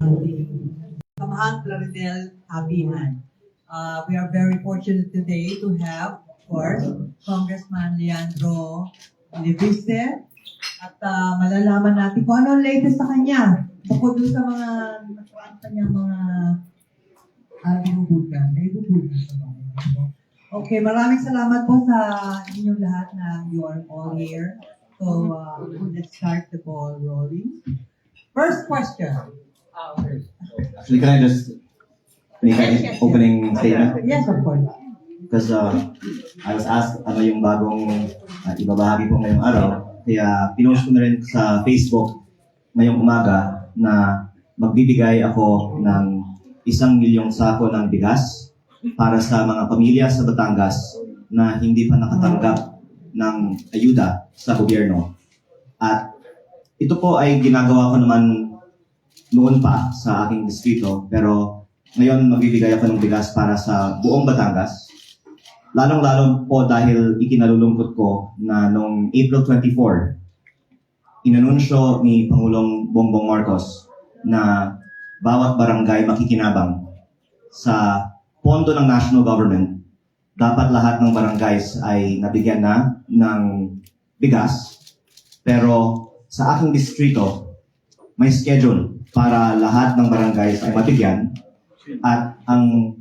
Samahan Claridel Abihan. We are very fortunate today to have, of course, Congressman Leandro Leviste. At malalaman natin kung ano ang latest sa kanya. Bukod dun sa mga nakuhaan kanyang mga binubugan. Okay, maraming salamat po sa inyong lahat na you are all here. So, let's start the ball rolling. First question. Actually, can I just make an opening statement? Yes, of course. Because I was asked ano yung bagong ibabahagi po ngayong araw. Kaya pinost ko na rin sa Facebook ngayong umaga na magbibigay ako ng 1,000,000 sako ng bigas para sa mga pamilya sa Batangas na hindi pa nakatanggap ng ayuda sa gobyerno. At ito po ay ginagawa ko naman noon pa sa aking distrito, pero ngayon magbibigay ako ng bigas para sa buong Batangas. Lalong-lalo po dahil ikinalulungkot ko na noong April 24, inanunsyo ni Pangulong Bongbong Marcos na bawat barangay makikinabang sa pondo ng national government. Dapat lahat ng barangays ay nabigyan na ng bigas, pero sa aking distrito, may schedule para lahat ng barangays ay mabigyan at ang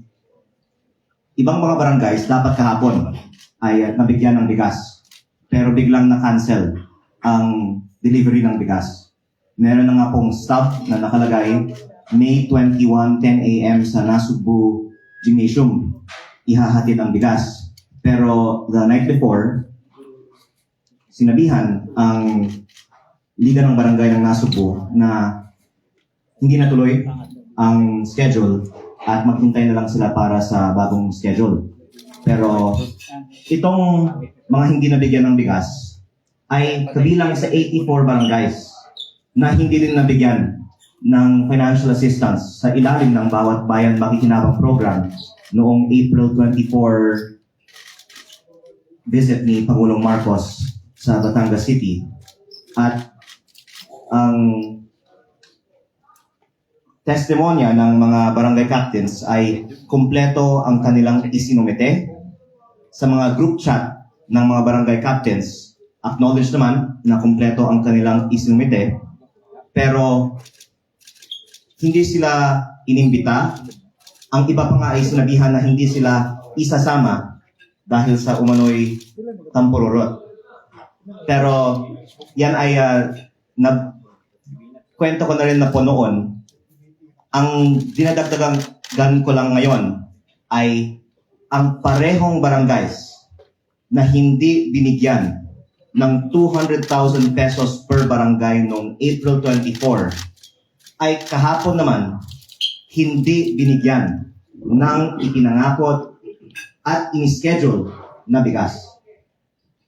ibang mga barangays dapat kahapon ay nabigyan ng bigas. Pero biglang na-cancel ang delivery ng bigas. Meron na nga pong stop na nakalagay May 21, 10 a.m. sa Nasugbu Gymnasium. Ihahatid ang bigas. Pero the night before, sinabihan ang Liga ng Barangay ng Nasugbu na hindi natuloy ang schedule at maghintay na lang sila para sa bagong schedule. Pero itong mga hindi nabigyan ng bigas ay kabilang sa 84 barangays na hindi din nabigyan ng financial assistance sa ilalim ng Bawat Bayan Makikinabang program noong April 24 visit ni Pangulong Marcos sa Batangas City. At ang testimonya ng mga barangay captains ay kumpleto ang kanilang isinumite sa mga group chat ng mga barangay captains. Acknowledge naman na kumpleto ang kanilang isinumite, pero hindi sila inimbita. Ang iba pa nga ay sinabihan na hindi sila isasama dahil sa umano'y tampururot. Pero yan ay kwento ko na rin na po noon. Ang dinadagdagan ko lang ngayon ay ang parehong barangays na hindi binigyan ng 200,000 pesos per barangay noong April 24 ay kahapon naman hindi binigyan ng ipinangakot at in-schedule na bigas.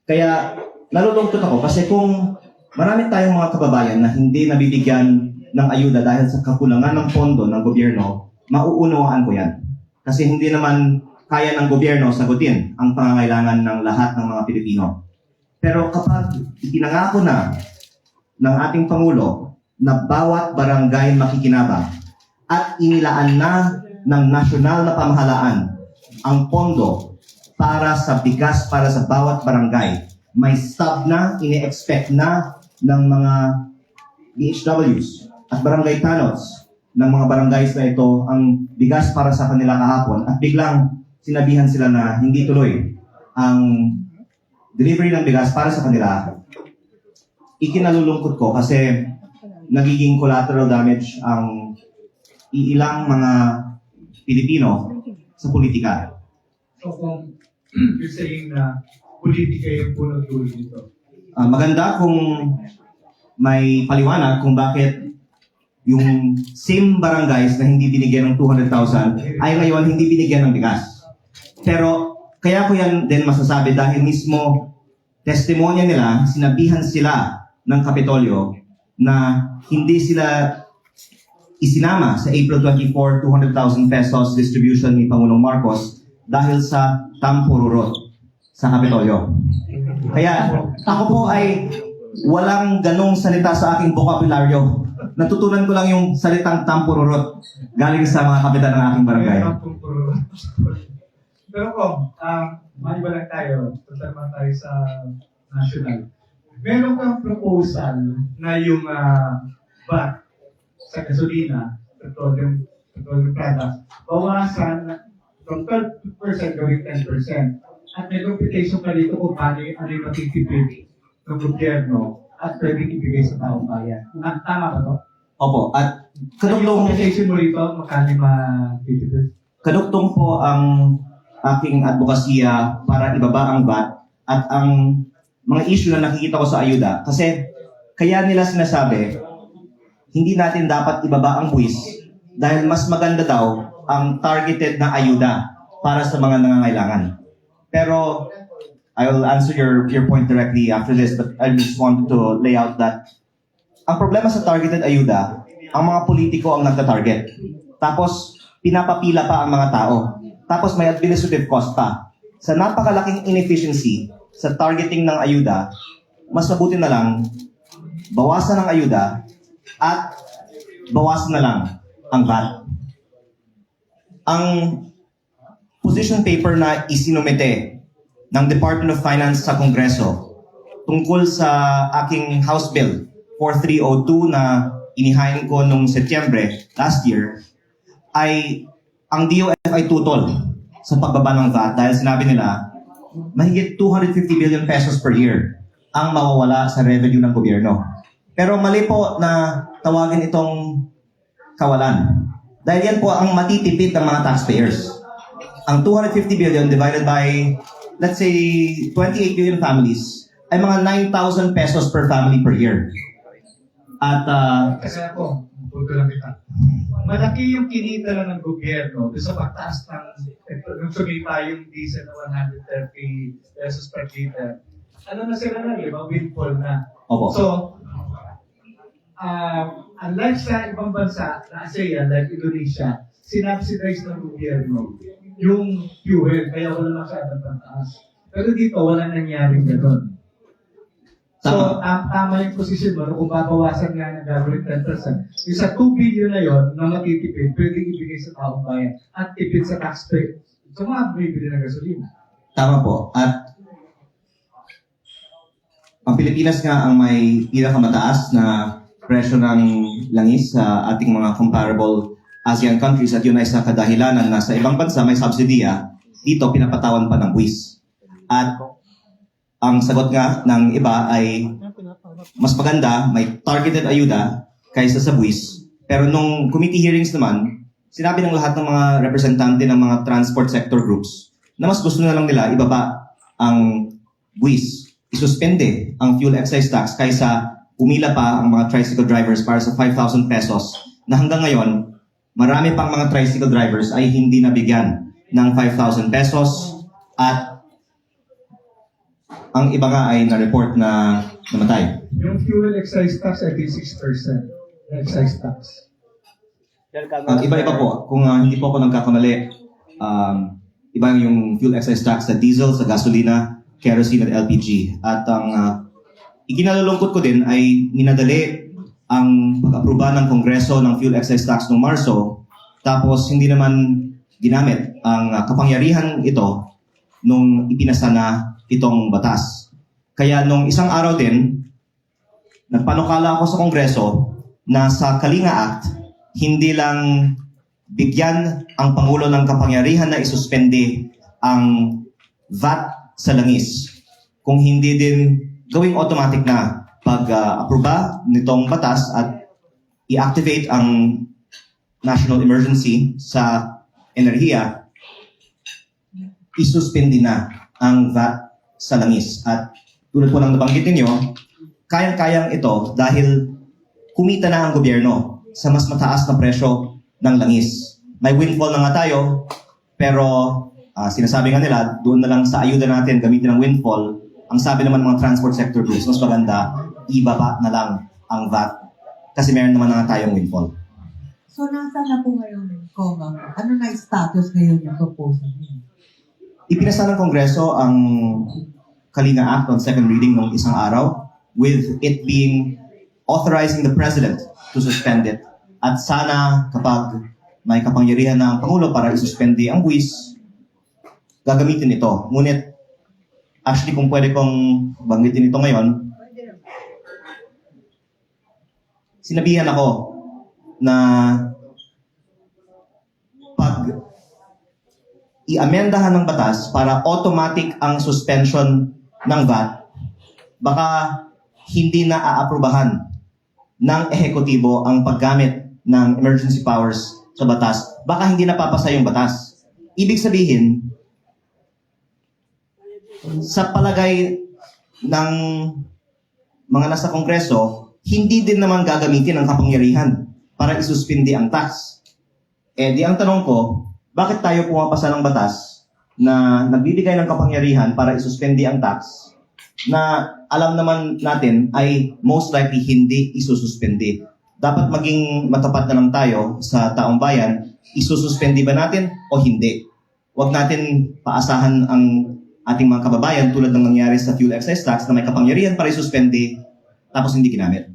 Kaya nalulungkot ako kasi kung marami tayong mga kababayan na hindi nabibigyan ng ayuda dahil sa kakulangan ng pondo ng gobyerno, mauunawaan ko yan. Kasi hindi naman kaya ng gobyerno sagutin ang pangangailangan ng lahat ng mga Pilipino. Pero kapag ipinangako na ng ating Pangulo na bawat barangay makikinabang at inilaan na ng nasyonal na pamahalaan ang pondo para sa bigas para sa bawat barangay, may stop na, ini-expect na ng mga DHWs at barangay tanots ng mga barangays na ito ang bigas para sa kanila kahapon at biglang sinabihan sila na hindi tuloy ang delivery ng bigas para sa kanila. Ikinalulungkot ko kasi nagiging collateral damage ang ilang mga Pilipino sa politika. So kung you're saying na politika yung punong dulo nito? Maganda kung may paliwanag kung bakit yung same barangays na hindi binigyan ng 200,000 ay ngayon hindi binigyan ng bigas. Pero kaya ko yan din masasabi dahil mismo testimonya nila, sinabihan sila ng Kapitolyo na hindi sila isinama sa April 24, 200,000 pesos distribution ni Pangulong Marcos dahil sa tampururot sa Kapitolyo. Kaya ako po ay walang ganong salita sa aking bokabularyo natutunan ko lang yung salitang tampururot galing sa mga kapitan ng aking barangay. Pero kung, maliba lang tayo, punta naman tayo sa national. Meron kang proposal na yung VAT sa gasolina, petroleum products, bawasan from 12% gawing 10%. At may computation pa dito kung paano ano yung matitipid ng gobyerno at pwedeng ibigay sa taong bayan. Tama ba to? Opo, at Ano yung kadugtong, computation mo rito, magkano yung matitipid? kadugtong po ang aking advokasya para ibaba ang VAT at ang mga issue na nakikita ko sa ayuda. Kasi kaya nila sinasabi, hindi natin dapat ibaba ang buwis dahil mas maganda daw ang targeted na ayuda para sa mga nangangailangan. Pero I will answer your point directly after this, but I just wanted to lay out that ang problema sa targeted ayuda, ang mga politiko ang nagta-target. Tapos, pinapapila pa ang mga tao. Tapos may administrative cost pa. Sa napakalaking inefficiency sa targeting ng ayuda, mas mabuti na lang bawasan ang ayuda at bawasan na lang ang VAT. Ang position paper na isinumite ng Department of Finance sa Kongreso tungkol sa aking House Bill 4302 na inihain ko noong Setyembre last year ay ang DOF ay tutol sa pagbaba ng VAT dahil sinabi nila mahigit 250 billion pesos per year ang mawawala sa revenue ng gobyerno. Pero mali po na tawagin itong kawalan. Dahil yan po ang matitipid ng mga taxpayers. Ang 250 billion divided by, let's say, 28 billion families ay mga 9,000 pesos per family per year. At Kasi ako, punto lang kita. Malaki yung kinita lang ng gobyerno doon sa pagtaas nung sumipa yung diesel na 130 pesos per liter. Ano na sila na, diba? Windfall na. opo. So, unlike sa ibang bansa, na ASEAN, like Indonesia, sinubsidize ng gobyerno yung fuel, kaya wala masyadong pagtaas. Pero dito, walang nangyaring gano'n. So, tama yung posisyon mo, kung babawasan nga ng gagawin 10%, yung sa 2 billion na yon na matitipid, pwedeng ibigay sa taong bayan at tipid sa taxpayer. So, mga bibili ng gasolina. Tama po. At ang Pilipinas nga ang may pinakamataas na presyo ng langis sa ating mga comparable ASEAN countries at yun ay sa kadahilanan na sa ibang bansa may subsidiya, dito pinapatawan pa ng buwis. At ang sagot nga ng iba ay mas maganda, may targeted ayuda kaysa sa buwis. Pero nung committee hearings naman, sinabi ng lahat ng mga representante ng mga transport sector groups na mas gusto na lang nila ibaba ang buwis, isuspende ang fuel excise tax kaysa umila pa ang mga tricycle drivers para sa 5,000 pesos na hanggang ngayon, marami pang mga tricycle drivers ay hindi nabigyan ng 5,000 pesos at ang iba nga ay na-report na namatay. Yung fuel excise tax, I think 6% excise tax. Iba-iba po. Kung hindi po ako nagkakamali, iba yung fuel excise tax sa diesel, sa gasolina, kerosene at LPG. At ang ikinalulungkot ko din ay minadali ang pag-aproba ng Kongreso ng fuel excise tax noong Marso, tapos hindi naman ginamit ang kapangyarihan ito nung ipinasa na itong batas. Kaya nung isang araw din, nagpanukala ako sa Kongreso na sa Kalinga Act, hindi lang bigyan ang Pangulo ng kapangyarihan na isuspende ang VAT sa langis, kung hindi din gawing automatic na pag-aproba nitong batas at i-activate ang national emergency sa enerhiya, isuspende na ang VAT sa langis. At tulad po ng nabanggit ninyo, kayang-kayang ito dahil kumita na ang gobyerno sa mas mataas na presyo ng langis. May windfall na nga tayo, pero sinasabi nga nila, doon na lang sa ayuda natin gamitin ang windfall. Ang sabi naman ng mga transport sector groups, mas maganda, ibaba na lang ang VAT kasi meron naman na nga tayong windfall. So, nasa na po ngayon, Kong? Ano na status ngayon yung proposal niyo? Ipinasa ng Kongreso ang Kalinga Act on second reading noong isang araw with it being authorizing the President to suspend it. At sana kapag may kapangyarihan na ang Pangulo para isuspende ang buwis, gagamitin ito. Ngunit, actually kung pwede kong banggitin ito ngayon, sinabihan ako na pag i-amendahan ng batas para automatic ang suspension ng VAT, baka hindi na aaprubahan ng ehekutibo ang paggamit ng emergency powers sa batas. Baka hindi napapasa yung batas. Ibig sabihin, sa palagay ng mga nasa Kongreso, hindi din naman gagamitin ang kapangyarihan para isuspindi ang tax. Eh di ang tanong ko, bakit tayo pumapasa ng batas na nagbibigay ng kapangyarihan para isuspindi ang tax na alam naman natin ay most likely hindi isususpindi? Dapat maging matapat na lang tayo sa taong bayan, isususpindi ba natin o hindi? Huwag natin paasahan ang ating mga kababayan tulad ng nangyari sa fuel excise tax na may kapangyarihan para isuspindi tapos hindi ginamit.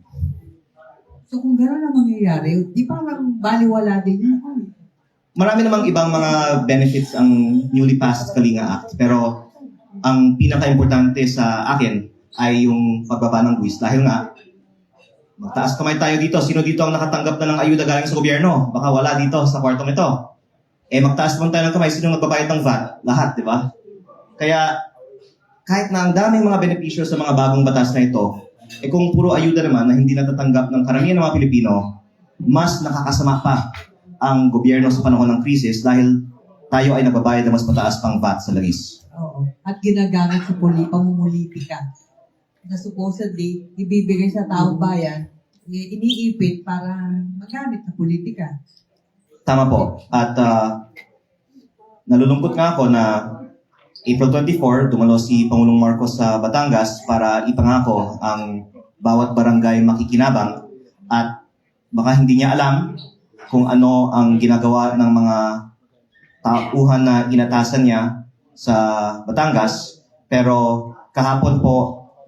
So kung gano'n ang mangyayari, di parang baliwala din yun. Marami namang ibang mga benefits ang newly passed Kalinga Act, pero ang pinaka-importante sa akin ay yung pagbaba ng buwis. Dahil nga, magtaas kamay tayo dito. Sino dito ang nakatanggap na ng ayuda galing sa gobyerno? Baka wala dito sa kwartong ito. Eh magtaas naman tayo ng kamay. Sino magbabayad ng VAT? Lahat, di ba? Kaya, kahit na ang daming mga benepisyo sa mga bagong batas na ito, eh kung puro ayuda naman na hindi natatanggap ng karamihan ng mga Pilipino, mas nakakasama pa ang gobyerno sa panahon ng krisis dahil tayo ay nagbabayad ng mas mataas pang VAT sa langis. Oo. At ginagamit sa pamumulitika na supposedly ibibigay sa taong bayan, iniipit para magamit sa politika. Tama po. At nalulungkot nga ako na April 24, dumalo si Pangulong Marcos sa Batangas para ipangako ang bawat barangay makikinabang at baka hindi niya alam kung ano ang ginagawa ng mga tauhan na inatasan niya sa Batangas. Pero kahapon po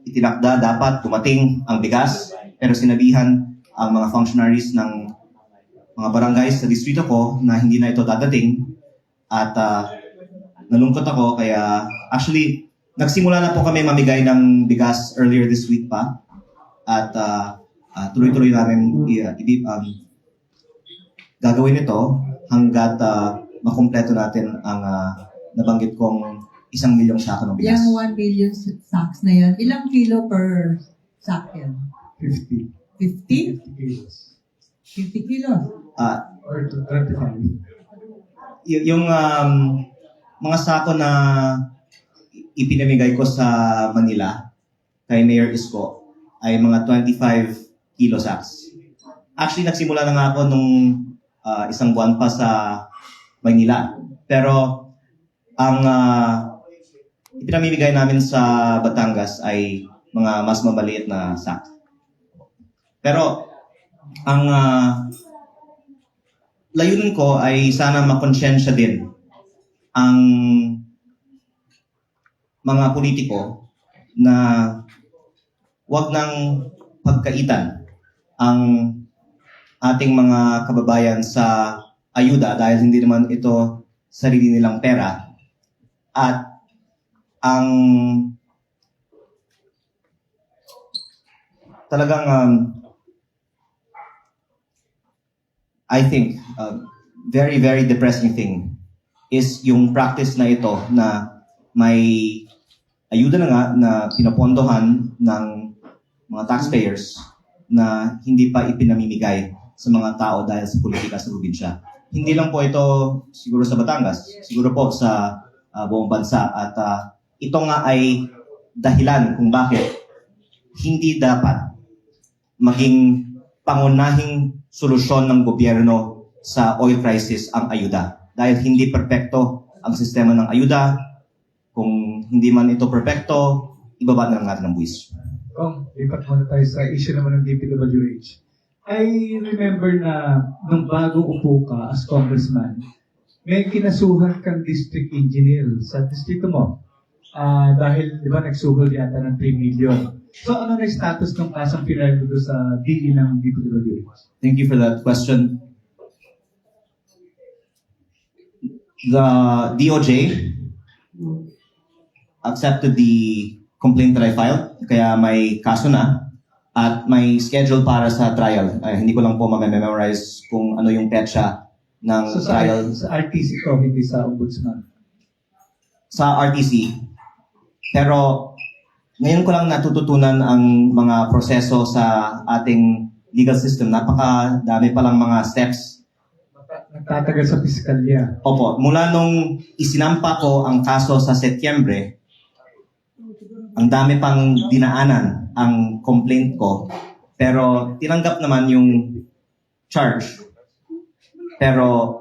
itinakda dapat dumating ang bigas, pero sinabihan ang mga functionaries ng mga barangays sa distrito ko na hindi na ito dadating. At nalungkot ako kaya actually nagsimula na po kami mamigay ng bigas earlier this week pa. At tuloy-tuloy namin gagawin ito hanggat makumpleto natin ang nabanggit kong 1 milyong sako ng bigas. Yung 1 million sacks na yan, ilang kilo per sack yan? 50. 50? 50 kilos. 50 kilos? Or 25. Yung mga sako na ipinamigay ko sa Manila kay Mayor Isko ay mga 25 kilo sacks. Actually, nagsimula na nga ako nung isang buwan pa sa Maynila. Pero ang ipinamimigay namin sa Batangas ay mga mas mabaliit na sack. Pero ang layunin ko ay sana makonsensya din ang mga politiko na wag nang pagkaitan ang ating mga kababayan sa ayuda dahil hindi naman ito sarili nilang pera. At ang talagang I think very, very depressing thing is yung practice na ito na may ayuda na nga na pinapondohan ng mga taxpayers na hindi pa ipinamimigay sa mga tao dahil sa politika sa probinsya. Hindi lang po ito siguro sa Batangas, siguro po sa buong bansa. At ito nga ay dahilan kung bakit hindi dapat maging pangunahing solusyon ng gobyerno sa oil crisis ang ayuda. Dahil hindi perpekto ang sistema ng ayuda. Kung hindi man ito perpekto, ibaba na lang natin ang buwis. Lipat muna tayo sa issue naman ng DPWH. I remember na nung bago upo ka as congressman, may kinasuhan kang district engineer sa distrito mo. dahil di ba nagsuhol yata ng 3 million. So ano na yung status ng kasang pinag doon sa DE ng DPWH? Thank you for that question. The DOJ accepted the complaint that I filed, kaya may kaso na at may schedule para sa trial. Hindi ko lang po ma-memorize kung ano yung petsa ng So sa, trial sa RTC to, hindi sa Ombudsman. sa RTC. Pero ngayon ko lang natututunan ang mga proseso sa ating legal system. Napakadami palang mga steps. Nagtatagal sa piskalya. Opo, mula nung isinampa ko ang kaso sa Setyembre, ang dami pang dinaanan ang complaint ko. Pero tinanggap naman yung charge. Pero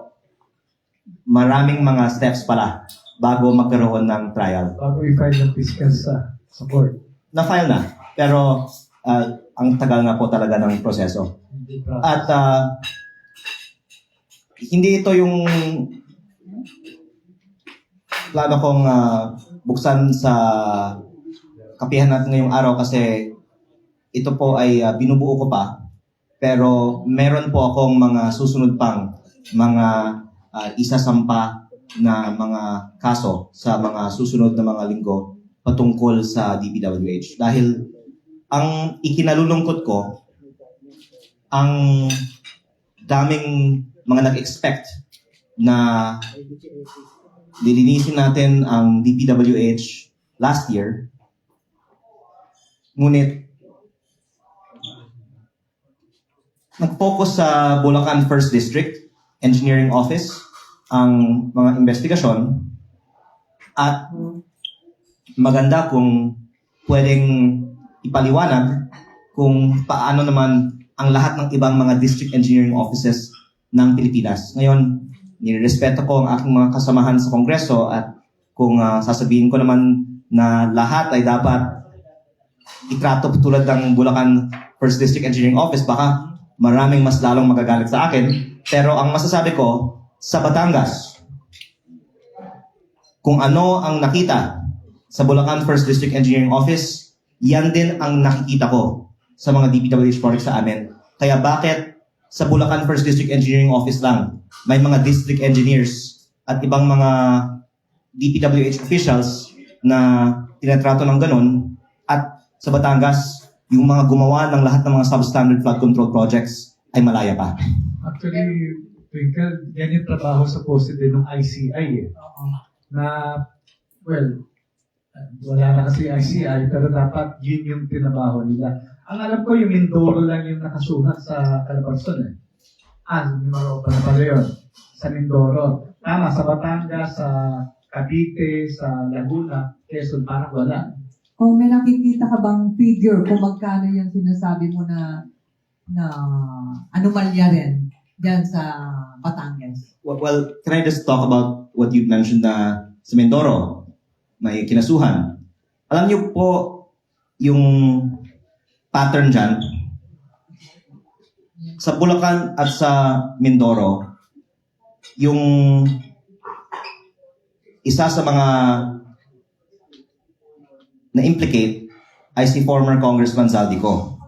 maraming mga steps pala bago magkaroon ng trial. Bago i-file ng piskal sa court. Na-file na, pero ang tagal na po talaga ng proseso. Hindi pa. At hindi ito yung plano kong buksan sa kapihan natin ngayong araw kasi ito po ay binubuo ko pa. Pero meron po akong mga susunod pang mga isasampa na mga kaso sa mga susunod na mga linggo patungkol sa DPWH. Dahil ang ikinalulungkot ko, ang daming mga nag-expect na lilinisin natin ang DPWH last year. Ngunit, nag-focus sa Bulacan 1st District Engineering Office ang mga investigasyon at maganda kung pwedeng ipaliwanag kung paano naman ang lahat ng ibang mga district engineering offices ng Pilipinas. Ngayon, nirespeto ko ang aking mga kasamahan sa Kongreso at kung sasabihin ko naman na lahat ay dapat itrato tulad ng Bulacan 1st District Engineering Office, baka maraming mas lalong magagalit sa akin. Pero ang masasabi ko, sa Batangas, kung ano ang nakita sa Bulacan 1st District Engineering Office, yan din ang nakikita ko sa mga DPWH projects sa amin. Kaya bakit sa Bulacan 1st District Engineering Office lang, may mga district engineers at ibang mga DPWH officials na tinatrato ng ganun, at sa Batangas, yung mga gumawa ng lahat ng mga substandard flood control projects ay malaya pa. Actually, Twinkle, yan yung trabaho sa posted din ng ICI eh. Na, well, wala na kasi ICI, pero dapat yun yung tinabaho nila. Ang alam ko, yung Mindoro lang yung nakasuhat sa Calabarzon eh. Mindoro pa na pala yun. Sa Mindoro. Tama, sa Batangas, sa Cavite, sa Laguna, Quezon, parang wala. Kung may nakikita ka bang figure kung magkano yung sinasabi mo na anomalya rin dyan sa Batangas? Well, can I just talk about what you mentioned na sa Mindoro, may kinasuhan. Alam niyo po yung pattern dyan. Sa Bulacan at sa Mindoro, yung isa sa mga na-implicate ay si former Congressman Zaldico.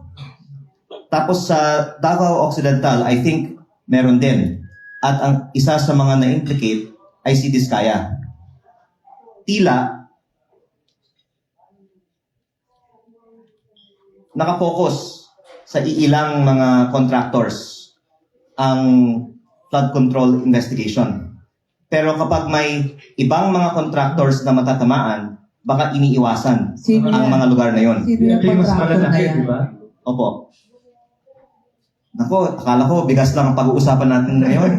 Tapos sa Davao Occidental, I think meron din. At ang isa sa mga na-implicate ay si Diskaya. Tila nakapokus sa iilang mga contractors ang flood control investigation. Pero kapag may ibang mga contractors na matatamaan, baka iniiwasan Sino ang yan? mga lugar na yon. Sino yung Yung mas contractor na malalaki, yan? di ba? Opo. Nako, akala ko bigas lang ang pag-uusapan natin ngayon.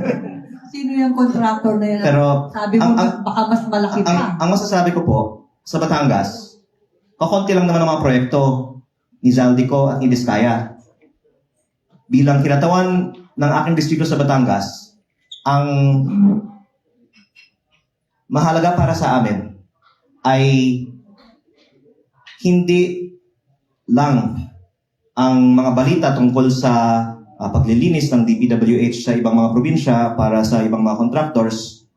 Sino yung contractor na yan? Pero Sabi mo, baka mas malaki pa. ang masasabi ko po, sa Batangas, kakonti lang naman ang mga proyekto ni Zaldico at ni Diskaya. Bilang kinatawan ng aking distrito sa Batangas, ang mahalaga para sa amin ay hindi lang ang mga balita tungkol sa paglilinis ng DPWH sa ibang mga probinsya para sa ibang mga contractors.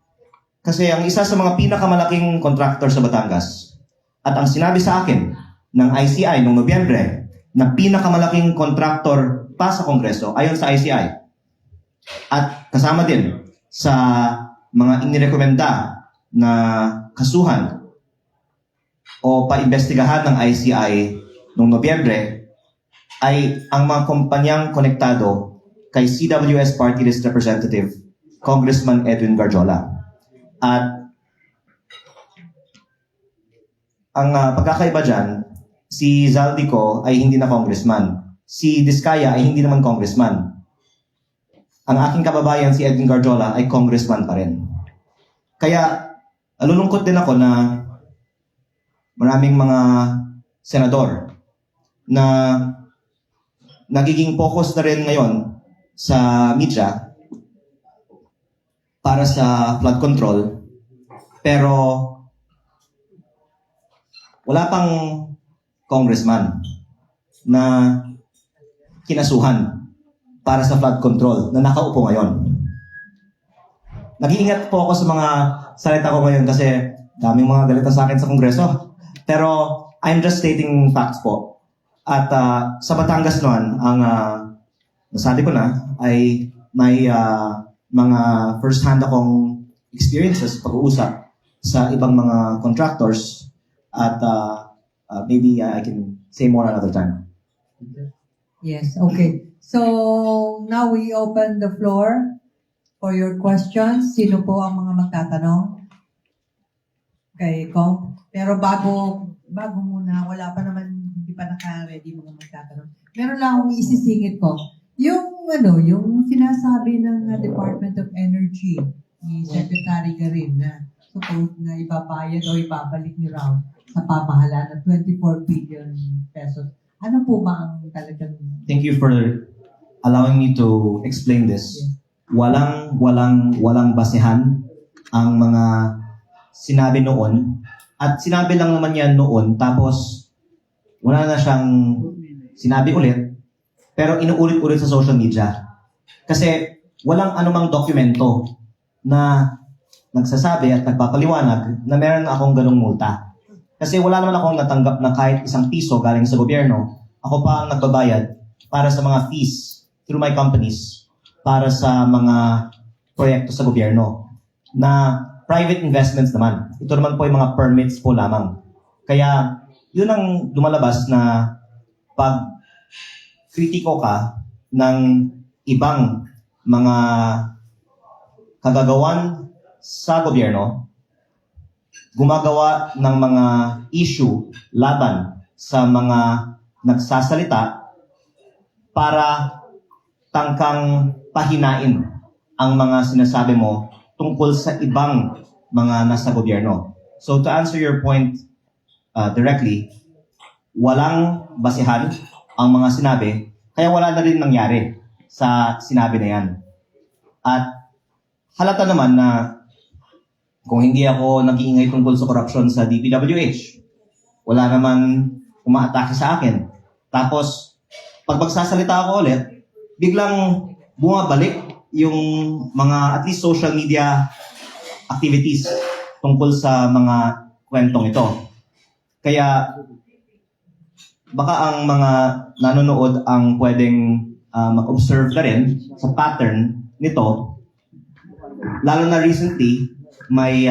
Kasi ang isa sa mga pinakamalaking contractor sa Batangas At ang sinabi sa akin ng ICI noong Nobyembre na pinakamalaking kontraktor pa sa Kongreso ayon sa ICI at kasama din sa mga inirekomenda na kasuhan o paimbestigahan ng ICI noong Nobyembre ay ang mga kumpanyang konektado kay CWS Party List Representative Congressman Edwin Garjola. At ang pagkakaiba dyan, si Zaldico ay hindi na congressman. Si Diskaya ay hindi naman congressman. Ang aking kababayan, si Edwin Garjola, ay congressman pa rin. Kaya, nalulungkot din ako na maraming mga senador na nagiging focus na rin ngayon sa media para sa flood control, pero wala pang congressman na kinasuhan para sa flood control na nakaupo ngayon. Nag-iingat po ako sa mga salita ko ngayon kasi daming mga galita sa akin sa Kongreso. Pero I'm just stating facts po. At sa Batangas noon, ang nasabi ko na ay may mga first-hand akong experiences pag-uusap sa ibang mga contractors at maybe I can say more another time. Yes, okay. So, now we open the floor for your questions. Sino po ang mga magtatanong? Okay, Kong. Pero bago muna, wala pa naman, hindi pa naka-ready mga magtatanong. Meron lang akong isisingit ko. Yung sinasabi ng Department of Energy ni Secretary Garin na suppose na ibabayad o ibabalik ni raw sa pamahalaan ng 24 billion pesos. Ano po ba ang talagang... Thank you for allowing me to explain this. Walang basehan ang mga sinabi noon. At sinabi lang naman yan noon, tapos wala na siyang sinabi ulit, pero inuulit-ulit sa social media. Kasi walang anumang dokumento na nagsasabi at nagpapaliwanag na meron akong ganong multa. Kasi wala naman akong natanggap na kahit isang piso galing sa gobyerno. Ako pa ang nagbabayad para sa mga fees through my companies para sa mga proyekto sa gobyerno na private investments naman. Ito naman po yung mga permits po lamang. Kaya yun ang lumalabas na pag kritiko ka ng ibang mga kagagawan sa gobyerno, gumagawa ng mga issue laban sa mga nagsasalita para tangkang pahinain ang mga sinasabi mo tungkol sa ibang mga nasa gobyerno. So to answer your point directly, walang basehan ang mga sinabi, kaya wala na rin nangyari sa sinabi na yan. At halata naman na kung hindi ako nag-iingay tungkol sa corruption sa DPWH, wala naman umaatake sa akin. Tapos, pag magsasalita ako ulit, biglang bumabalik yung mga at least social media activities tungkol sa mga kwentong ito. Kaya, baka ang mga nanonood ang pwedeng mag-observe na rin sa pattern nito, lalo na recently, may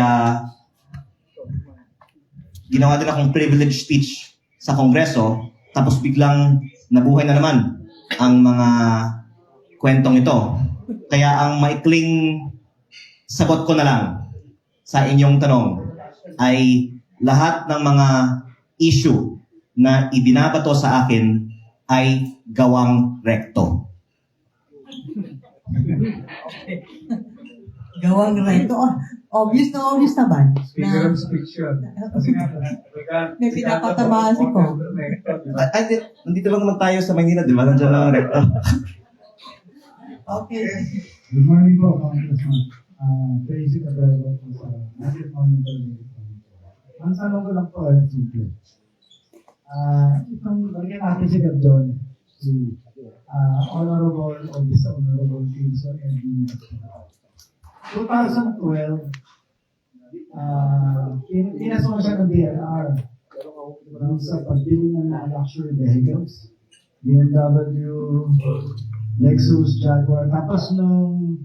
ginawa din akong privilege speech sa Kongreso, tapos biglang nabuhay na naman ang mga kwentong ito. Kaya ang maikling sagot ko na lang sa inyong tanong ay lahat ng mga issue na ibinabato sa akin ay gawang rekto. Gawang recto. Obvious naman. Speaker of speech yun. Kasi nga, May pinapatamaan si Kong. Nandito lang naman tayo sa Maynila, di ba? Nandiyan lang ang rekto. Okay. Good morning po, Congressman. Basic available po sa National Monitoring. Ang tanong ko lang po ay simple. Itong balikan natin si Gabjon, si Honorable o Dishonorable Kinson and 2012, pinasama siya ng DNR Yung sa pagbili ng mga luxury vehicles, BMW, Lexus, Jaguar. Tapos nung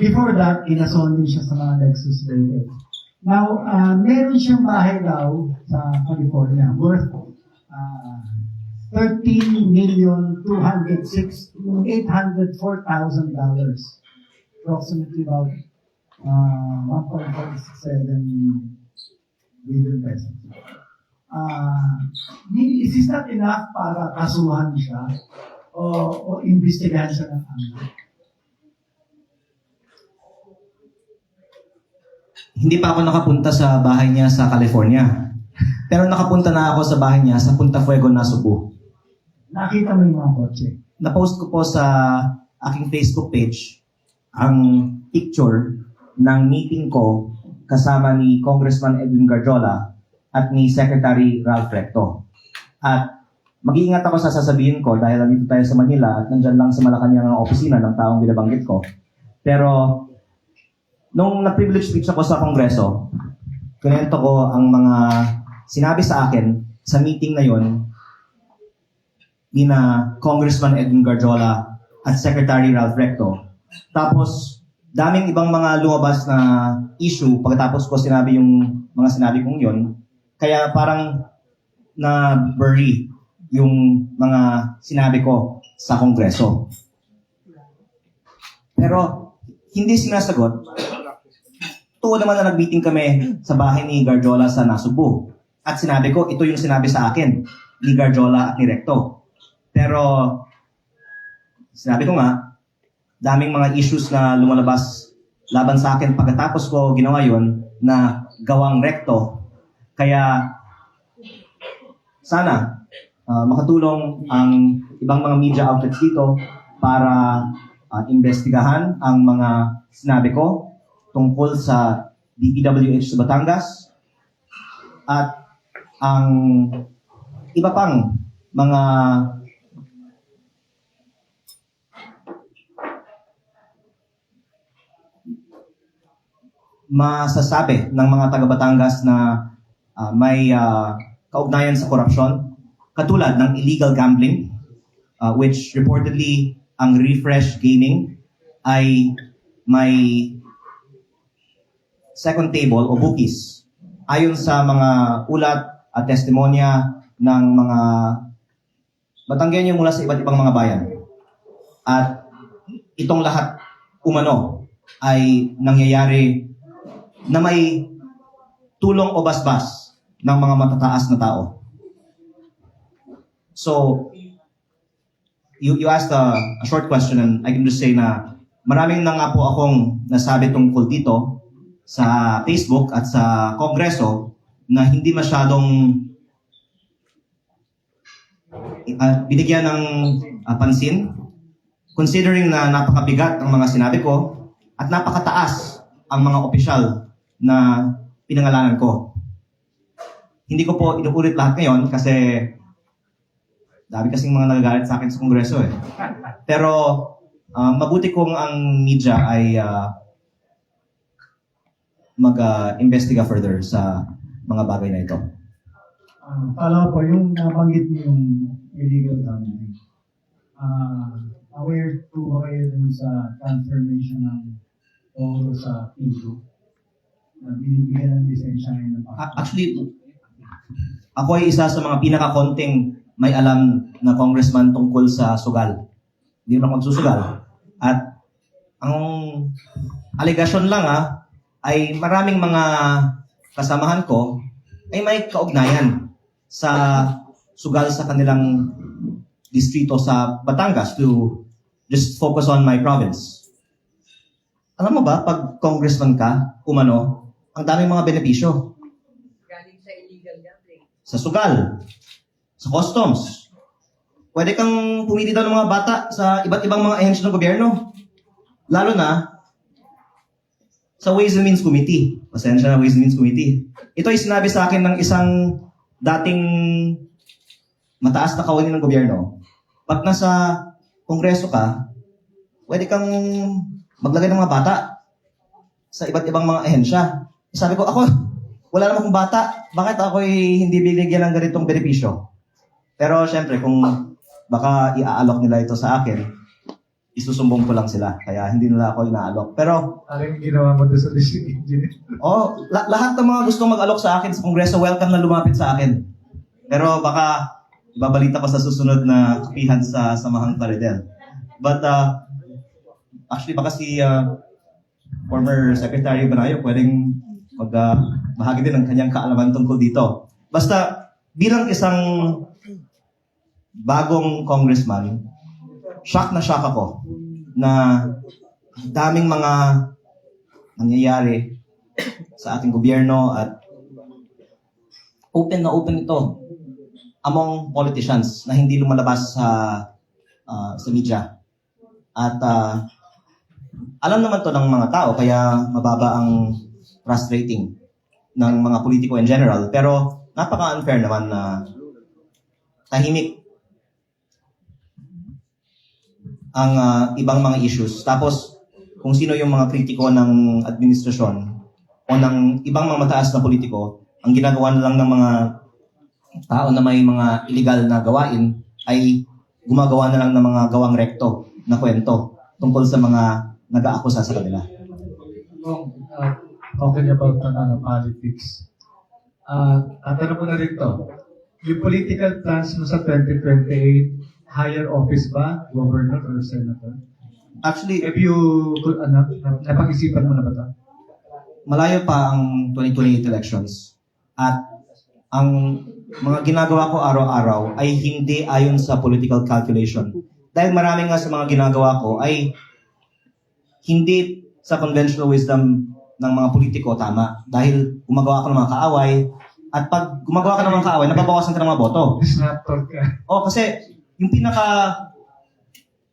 before that, inason din siya sa mga Lexus vehicles. Now, meron siyang bahay daw sa California worth $13,206,804,000. Approximately about 1.47 billion pesos. Is this not enough para kasuhan siya o imbestigahan siya ng ano? Hindi pa ako nakapunta sa bahay niya sa California. Pero nakapunta na ako sa bahay niya sa Punta Fuego na Cebu. Nakita mo yung mga kotse. Na-post ko po sa aking Facebook page ang picture ng meeting ko kasama ni Congressman Edwin Garjola at ni Secretary Ralph Recto. At mag-iingat ako sa sasabihin ko dahil nandito tayo sa Manila at nandyan lang sa Malacanang ang opisina ng taong binabanggit ko. Pero nung nag-privilege speech ako sa Kongreso, kinento ko ang mga sinabi sa akin sa meeting na yon ni na Congressman Edwin Garjola at Secretary Ralph Recto. Tapos, daming ibang mga lumabas na issue pagkatapos ko sinabi yung mga sinabi kong yon. Kaya parang na-bury yung mga sinabi ko sa Kongreso. Pero, hindi sinasagot. Tuwa naman na nag-meeting kami sa bahay ni Garjola sa Nasugbu. At sinabi ko, ito yung sinabi sa akin ni Garjola at ni Recto. Pero, sinabi ko nga, daming mga issues na lumalabas laban sa akin pagkatapos ko ginawa yon na gawang Recto. Kaya, sana makatulong ang ibang mga media outlets dito para investigahan ang mga sinabi ko tungkol sa DPWH sa Batangas at ang iba pang mga masasabi ng mga taga-Batangas na may kaugnayan sa korupsyon, katulad ng illegal gambling, which reportedly ang Refresh Gaming ay may second table o bookies. Ayon sa mga ulat at testimonya ng mga Batanggenyo mula sa iba't ibang mga bayan. At itong lahat umano ay nangyayari na may tulong o basbas ng mga matataas na tao. So, you asked a short question and I can just say na maraming na nga po akong nasabi tungkol dito sa Facebook at sa Kongreso na hindi masyadong binigyan ng pansin, considering na napakabigat ang mga sinabi ko at napakataas ang mga opisyal na pinangalanan ko. Hindi ko po inuulit lahat ngayon kasi dami kasing mga nagagalit sa akin sa Kongreso eh. Pero mabuti kung ang media ay mag-investiga further sa mga bagay na ito. Pala po, yung nabanggit niyo yung illegal gambling. Aware po ba kayo dun sa transformation ng oro sa piso? Na binibigyan ng lisensya ngayon ng Actually, ako ay isa sa mga pinakakonting may alam na congressman tungkol sa sugal. Hindi naman ako magsusugal. At ang alegasyon lang ay maraming mga kasamahan ko ay may kaugnayan sa sugal sa kanilang distrito sa Batangas to just focus on my province. Alam mo ba, pag congressman ka, umano, ang daming mga benepisyo. Galing sa illegal gambling. Sa sugal, sa customs. Pwede kang pumili daw ng mga bata sa iba't ibang mga ahensya ng gobyerno. Lalo na sa Ways and Means Committee. Pasensya na, Ways and Means Committee. Ito ay sinabi sa akin ng isang dating mataas na kawani ng gobyerno. Pag nasa kongreso ka, pwede kang maglagay ng mga bata sa iba't ibang mga ahensya. Sabi ko, ako, wala naman akong bata, bakit ako'y hindi binigyan ng ganitong benepisyo? Pero syempre, kung baka iaalok nila ito sa akin, isusumbong ko lang sila. Kaya hindi nila ako inaalok. Pero, Ano yung ginawa mo doon sa district engineer? lahat ng mga gustong mag-alok sa akin sa Kongreso, welcome na lumapit sa akin. Pero baka ibabalita ko sa susunod na kapihan sa Samahang Plaridel. But, actually, baka si former Secretary Banayo pwedeng bahagi din ng kanyang kaalaman tungkol dito. Basta, bilang isang bagong congressman, shock na shock ako na daming mga nangyayari sa ating gobyerno at open na open ito among politicians na hindi lumalabas sa media. At alam naman to ng mga tao kaya mababa ang trust rating ng mga politiko in general. Pero napaka-unfair naman na tahimik ang ibang mga issues. Tapos, kung sino yung mga kritiko ng administrasyon o ng ibang mga mataas na politiko, ang ginagawa na lang ng mga tao na may mga illegal na gawain ay gumagawa na lang ng mga gawang rekto na kwento tungkol sa mga nag-aakusa sa kanila. Talking about politics. Tatanong ko na rin to. Yung political plans mo sa 2028, higher office ba? Governor or senator? Actually, Have you, napag-isipan mo na ba ito? malayo pa ang 2028 elections at ang mga ginagawa ko araw-araw ay hindi ayon sa political calculation. Dahil marami nga sa mga ginagawa ko ay hindi sa conventional wisdom ng mga politiko tama. Dahil gumagawa ka ng mga kaaway at pag gumagawa ka ng mga kaaway, nababawasan ka ng mga boto. Disruptor ka. Kasi yung pinaka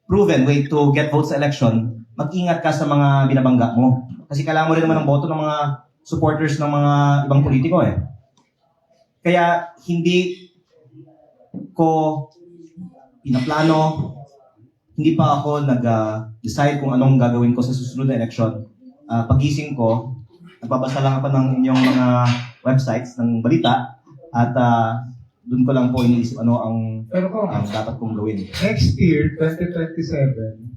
proven way to get votes sa election, mag-ingat ka sa mga binabangga mo. Kasi kailangan mo rin naman ng boto ng mga supporters ng mga ibang politiko eh. Kaya hindi ko pinaplano, hindi pa ako nag-decide kung anong gagawin ko sa susunod na election. Pagising ko, nagbabasa lang ako ng inyong mga websites ng balita at doon ko lang po iniisip ano ang Pero kung dapat kong gawin. next year, 2027,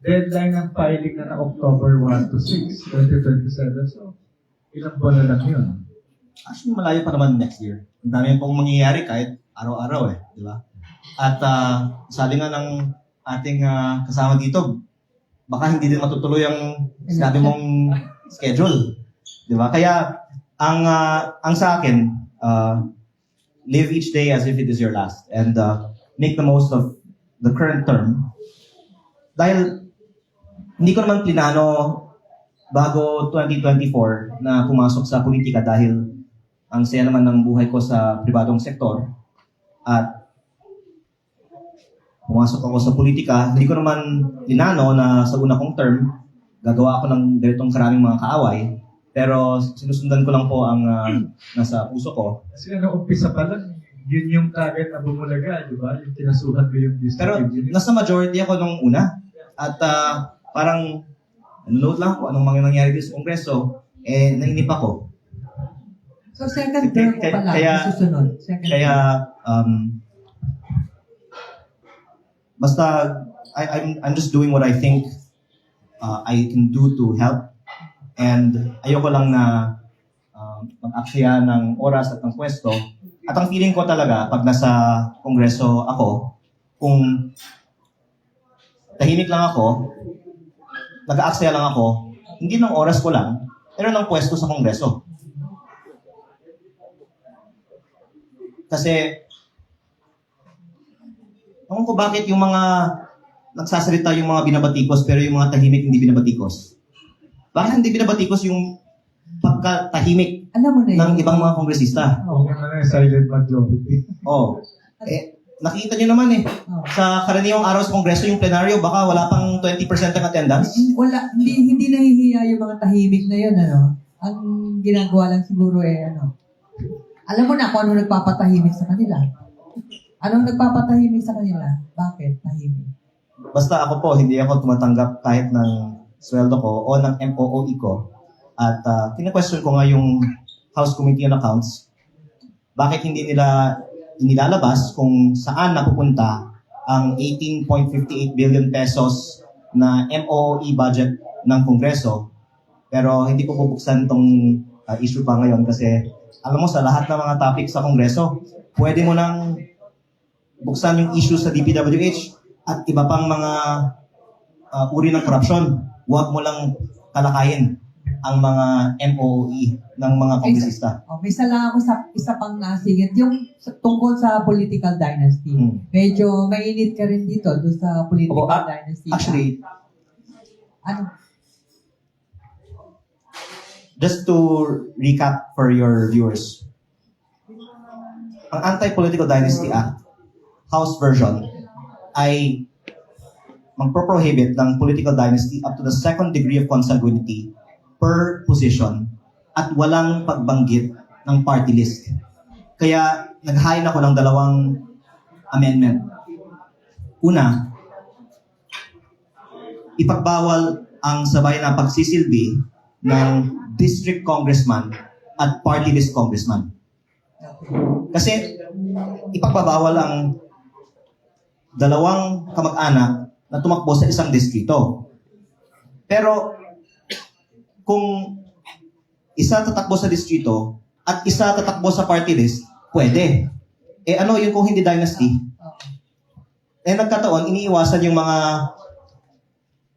deadline ng filing na ng October 1 to 6, 2027. So, ilang buwan na lang yun. Actually, malayo pa naman next year. Ang dami pong mangyayari kahit araw-araw eh, di ba? At sabi nga ng ating kasama dito, baka hindi din matutuloy ang sinabi mong schedule. Di ba? Kaya, ang sa akin, live each day as if it is your last and make the most of the current term. Dahil hindi ko naman plinano bago 2024 na pumasok sa politika dahil ang saya naman ng buhay ko sa pribadong sektor at pumasok ako sa politika, hindi ko naman plinano na sa una kong term gagawa ako ng ganitong karaming mga kaaway. Pero sinusundan ko lang po ang nasa puso ko. Kasi umpisa pa lang, yun yung target na bumulaga, di ba? Yung tinasuhan mo yung district Pero engineer. nasa majority ako nung una. At parang nanonood lang ako anong mga nangyari dito sa Kongreso. Nainip ako. So second term mo pala, Kaya- susunod. Second Kaya, basta, I'm just doing what I think I can do to help. And ayoko lang na mag-aksaya ng oras at ng pwesto. At ang feeling ko talaga, pag nasa Kongreso ako, kung tahimik lang ako, nag-aaksaya lang ako, hindi ng oras ko lang, pero ng pwesto sa Kongreso. Kasi, ewan ko bakit yung mga nagsasalita yung mga binabatikos pero yung mga tahimik hindi binabatikos. Bakit hindi binabatikos yung pagkatahimik Alam mo na yun. ng ibang mga kongresista? Okay na lang, silent majority. Oh. Nakita nyo naman sa karaniwang araw sa Kongreso, yung plenaryo, baka wala pang 20% ng attendance. Wala, hindi nahihiya yung mga tahimik na yun, ano. Ang ginagawa lang siguro alam mo na kung ano nagpapatahimik sa kanila. Anong nagpapatahimik sa kanila? Bakit tahimik? Basta ako po, hindi ako tumatanggap kahit ng sweldo ko o ng MOOE ko. At kina-question ko nga yung House Committee on Accounts, bakit hindi nila inilalabas kung saan napupunta ang 18.58 billion pesos na MOE budget ng Kongreso. Pero hindi ko bubuksan tong issue pa ngayon kasi alam mo, sa lahat ng mga topic sa Kongreso, pwede mo nang buksan yung issue sa DPWH at iba pang mga uri ng korupsyon. Huwag mo lang talakayin ang mga MOE ng mga kongresista. May isa lang ako sa isa pang singit, yung tungkol sa political dynasty. Medyo mainit ka rin dito doon sa political dynasty. Actually, Ano? just to recap for your viewers, ang Anti-Political Dynasty Act, House version, ay magproprohibit ng political dynasty up to the second degree of consanguinity per position at walang pagbanggit ng party list. Kaya nag-hain ako ng dalawang amendment. Una, ipagbawal ang sabay na pagsisilbi ng district congressman at party list congressman. Kasi ipagbabawal ang dalawang kamag-anak na tumakbo sa isang distrito. Pero kung isa tatakbo sa distrito at isa tatakbo sa party list, pwede. Eh ano yun kung hindi dynasty? Eh nagkataon, iniiwasan yung mga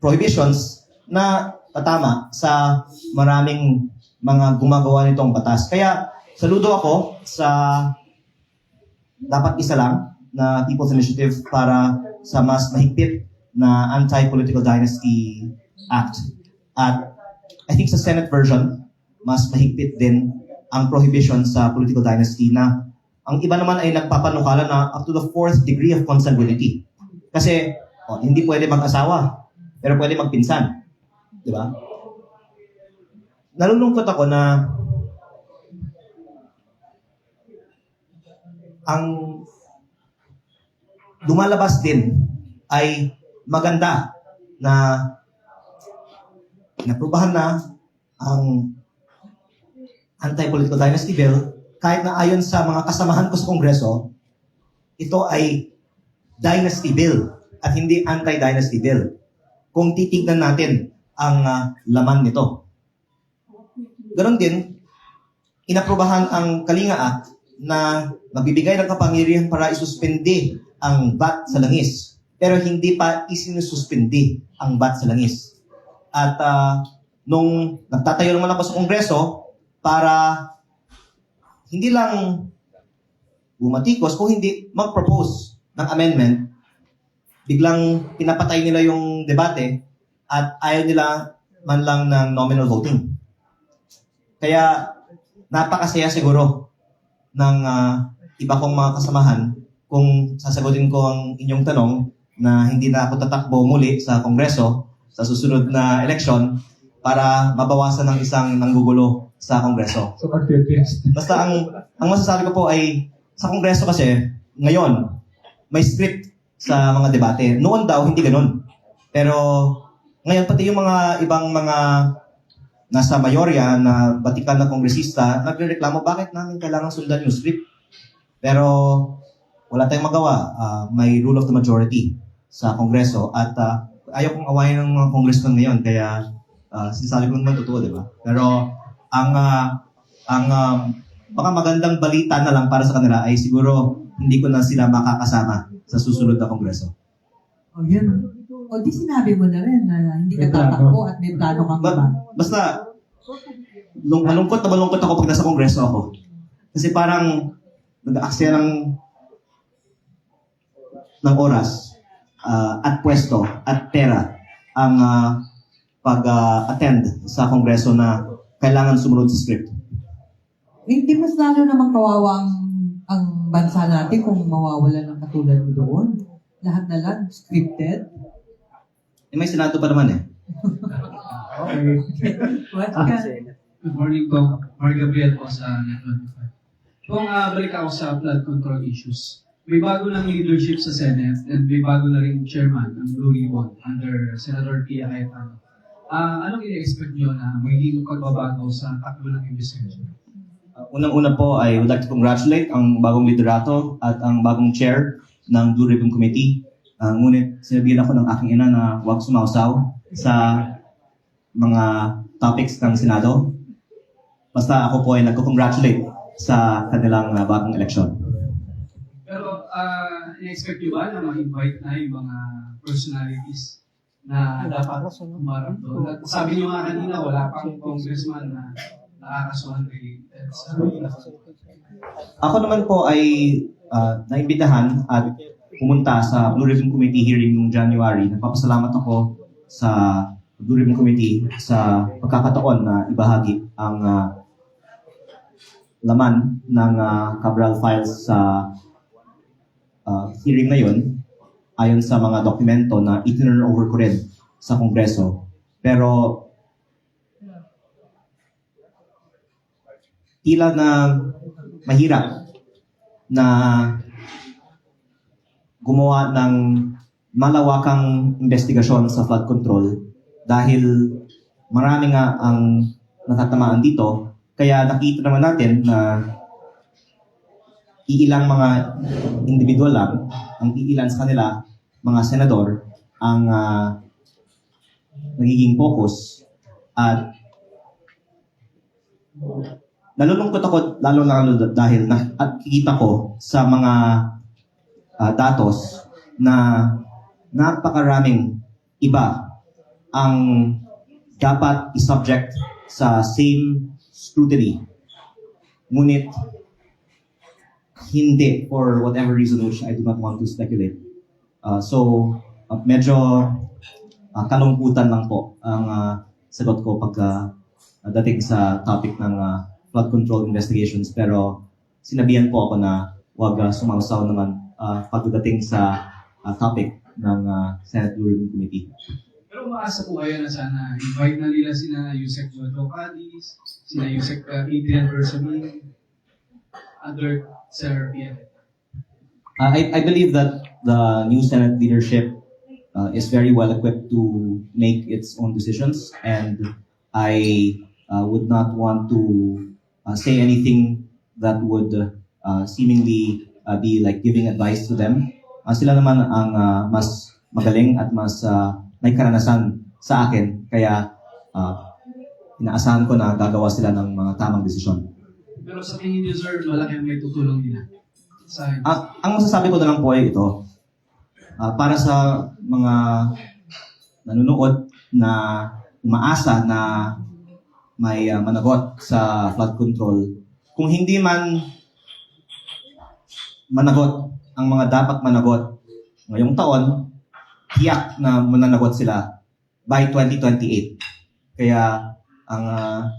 prohibitions na tatama sa maraming mga gumagawa nitong batas. Kaya saludo ako sa dapat isa lang na People's Initiative para sa mas mahigpit na Anti-Political Dynasty Act. At I think sa Senate version, mas mahigpit din ang prohibition sa political dynasty na ang iba naman ay nagpapanukala na up to the 4th degree of consanguinity. Kasi hindi pwede mag-asawa, pero pwede magpinsan. Di ba? Nalulungkot ako na ang lumalabas din ay maganda na naprubahan na ang Anti-Political Dynasty Bill kahit na ayon sa mga kasamahan ko sa Kongreso, ito ay Dynasty Bill at hindi Anti-Dynasty Bill. Kung titignan natin ang laman nito. Ganon din, inaprubahan ang Kalinga Act na magbibigay ng kapangyarihan para isuspindi ang VAT sa langis. Pero hindi pa isinususpindi ang VAT sa langis. At nung nagtatayo naman ako sa Kongreso para hindi lang bumatikos, kung hindi mag-propose ng amendment, biglang pinapatay nila yung debate at ayaw nila man lang ng nominal voting. Kaya napakasaya siguro ng iba kong mga kasamahan kung sasagutin ko ang inyong tanong na hindi na ako tatakbo muli sa Kongreso sa susunod na eleksyon para mabawasan ng isang nanggugulo sa Kongreso. So, pag-test. Basta ang masasabi ko po ay sa Kongreso kasi ngayon may script sa mga debate. Noon daw hindi ganoon. Pero ngayon pati yung mga ibang mga nasa mayorya na batikan na kongresista nagrereklamo bakit namin kailangan sundan yung script. Pero wala tayong magawa. May rule of the majority sa Kongreso at ayaw kong awayin ng mga congressman ngayon kaya sinasabi ko naman totoo, di ba? Pero ang baka magandang balita na lang para sa kanila ay siguro hindi ko na sila makakasama sa susunod na Kongreso. O yun. O di sinabi mo na rin na hindi ka tatakbo at may plano kang iba. Basta, malungkot na malungkot ako pag nasa Kongreso ako. Kasi parang nag-aaksaya ng oras at pwesto at pera ang pag-attend sa Kongreso na kailangan sumunod sa script. Hindi mas lalo naman kawawa ang bansa natin kung mawawala ng katulad mo doon. Lahat na lang, scripted. May Senado pa naman eh. What ka? Good morning po. Mark Gabriel po sa Network 5. Kung balik ako sa flood control issues, may bago ng leadership sa Senate and may bago na rin chairman ng Blue Ribbon under Senator Pia Cayetano. Anong i-expect nyo na magiging pagbabago sa takbo ng investigation? Unang-una po, I would like to congratulate ang bagong liderato at ang bagong chair ng Blue Ribbon Committee. Ngunit sinabihan ako ng aking ina na huwag sumausaw sa mga topics ng Senado. Basta ako po ay nagko-congratulate sa kanilang bagong eleksyon. Pero in-expect nyo ba na ma-invite na yung mga personalities na dapat umarap doon? At sabi nyo nga kanina, wala pang congressman na nakakasuhan related sa Ako naman po ay naimbitahan at pumunta sa Blue Ribbon Committee hearing noong January. Nagpapasalamat ako sa Blue Ribbon Committee sa pagkakataon na ibahagi ang laman ng Cabral files sa hearing na yun ayon sa mga dokumento na itinurn over ko rin sa Kongreso. Pero tila na mahirap na gumawa ng malawakang investigasyon sa flood control dahil marami nga ang natatamaan dito. Kaya nakita naman natin na iilang mga individual lang, ang iilan sa kanila, mga senador, ang nagiging focus. At nalulungkot ako lalo dahil nakikita ko sa mga datos na napakaraming iba ang dapat i-subject sa same scrutiny. Ngunit hindi for whatever reason which I do not want to speculate. Medyo kalungkutan lang po ang sagot ko pagka dating sa topic ng flood control investigations, pero sinabihan po ako na huwag sumausaw naman pagdating sa topic ng Senate Blue Ribbon Committee. Pero umaasa po kayo na sana invite na nila sina Yusek Jojo Cadiz, sina Yusek Adrian Bersamin, other Sir Pierre. I believe that the new Senate leadership is very well equipped to make its own decisions, and I would not want to say anything that would seemingly be like giving advice to them. Sila naman ang mas magaling at mas may karanasan sa akin, kaya inaasahan ko na gagawa sila ng mga tamang desisyon. Pero sa tingin niyo, sir, malaki ang may tutulong nila sa Ang masasabi ko na lang po ay ito. Para sa mga nanonood na umaasa na may managot sa flood control, kung hindi man managot ang mga dapat managot ngayong taon, tiyak na mananagot sila by 2028. Kaya ang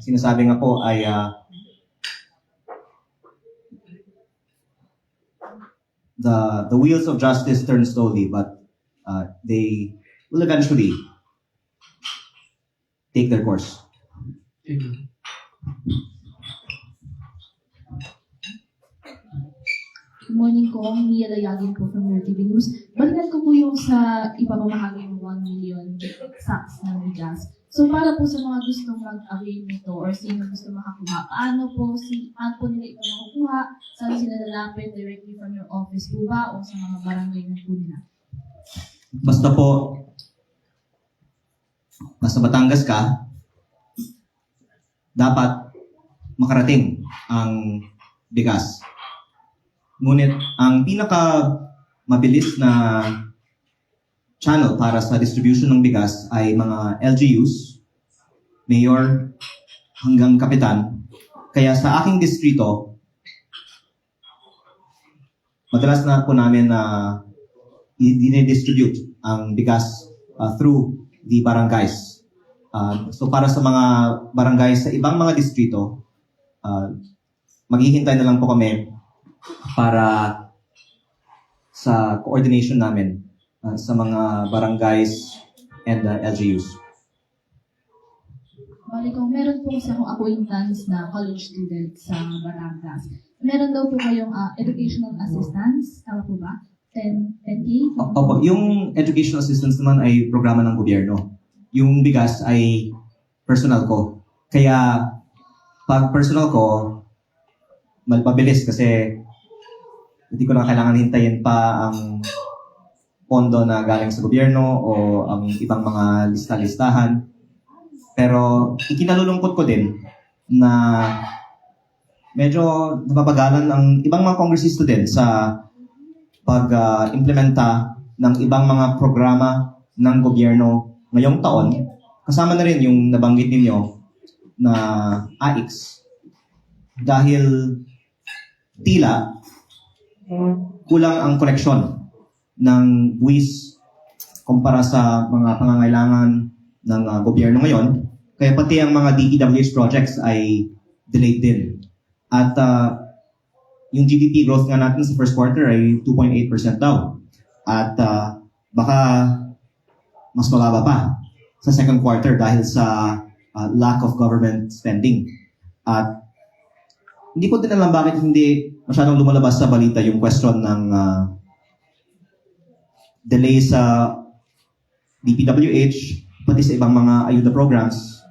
sinasabi nga po ay the wheels of justice turn slowly, but they will eventually take their course. Thank you. Good morning ko, Mia Layagin po from Your TV News. Balikan ko po yung sa ipapamahagi ng 1 million sacks ng bigas. So para po sa mga gustong mag-avail nito or sino gusto makakuha, paano po nila ito makukuha? Saan sila lalapit? Directly from your office po ba o sa mga barangay na po nila? Basta po, nasa Batangas ka, dapat makarating ang bigas. Ngunit ang pinaka mabilis na channel para sa distribution ng bigas ay mga LGUs, mayor hanggang kapitan. Kaya sa aking distrito, madalas na po namin na dinidistribute ang bigas through the barangays. So para sa mga barangays sa ibang mga distrito, maghihintay na lang po kami para sa coordination namin sa mga barangays and LGUs. Bali kung meron po sa akong acquaintance na college student sa Batangas, meron daw po kayong educational assistance, tama po ba? 10K? Opo, yung educational assistance naman ay programa ng gobyerno. Yung bigas ay personal ko. Kaya pag personal ko, mabilis kasi hindi ko na kailangan hintayin pa ang pondo na galing sa gobyerno o ang ibang mga lista-listahan. Pero ikinalulungkot ko din na medyo napapagalan ang ibang mga kongresista din sa pag-implementa ng ibang mga programa ng gobyerno ngayong taon. Kasama na rin yung nabanggit ninyo na AIX. Dahil tila kulang ang koleksyon ng buwis kumpara sa mga pangangailangan ng gobyerno ngayon. Kaya pati ang mga DPWH projects ay delayed din. At yung GDP growth nga natin sa first quarter ay 2.8% daw. At baka mas mababa pa sa second quarter dahil sa lack of government spending. At hindi ko din alam bakit hindi masyadong lumalabas sa balita yung question ng delay sa DPWH, pati sa ibang mga ayuda programs.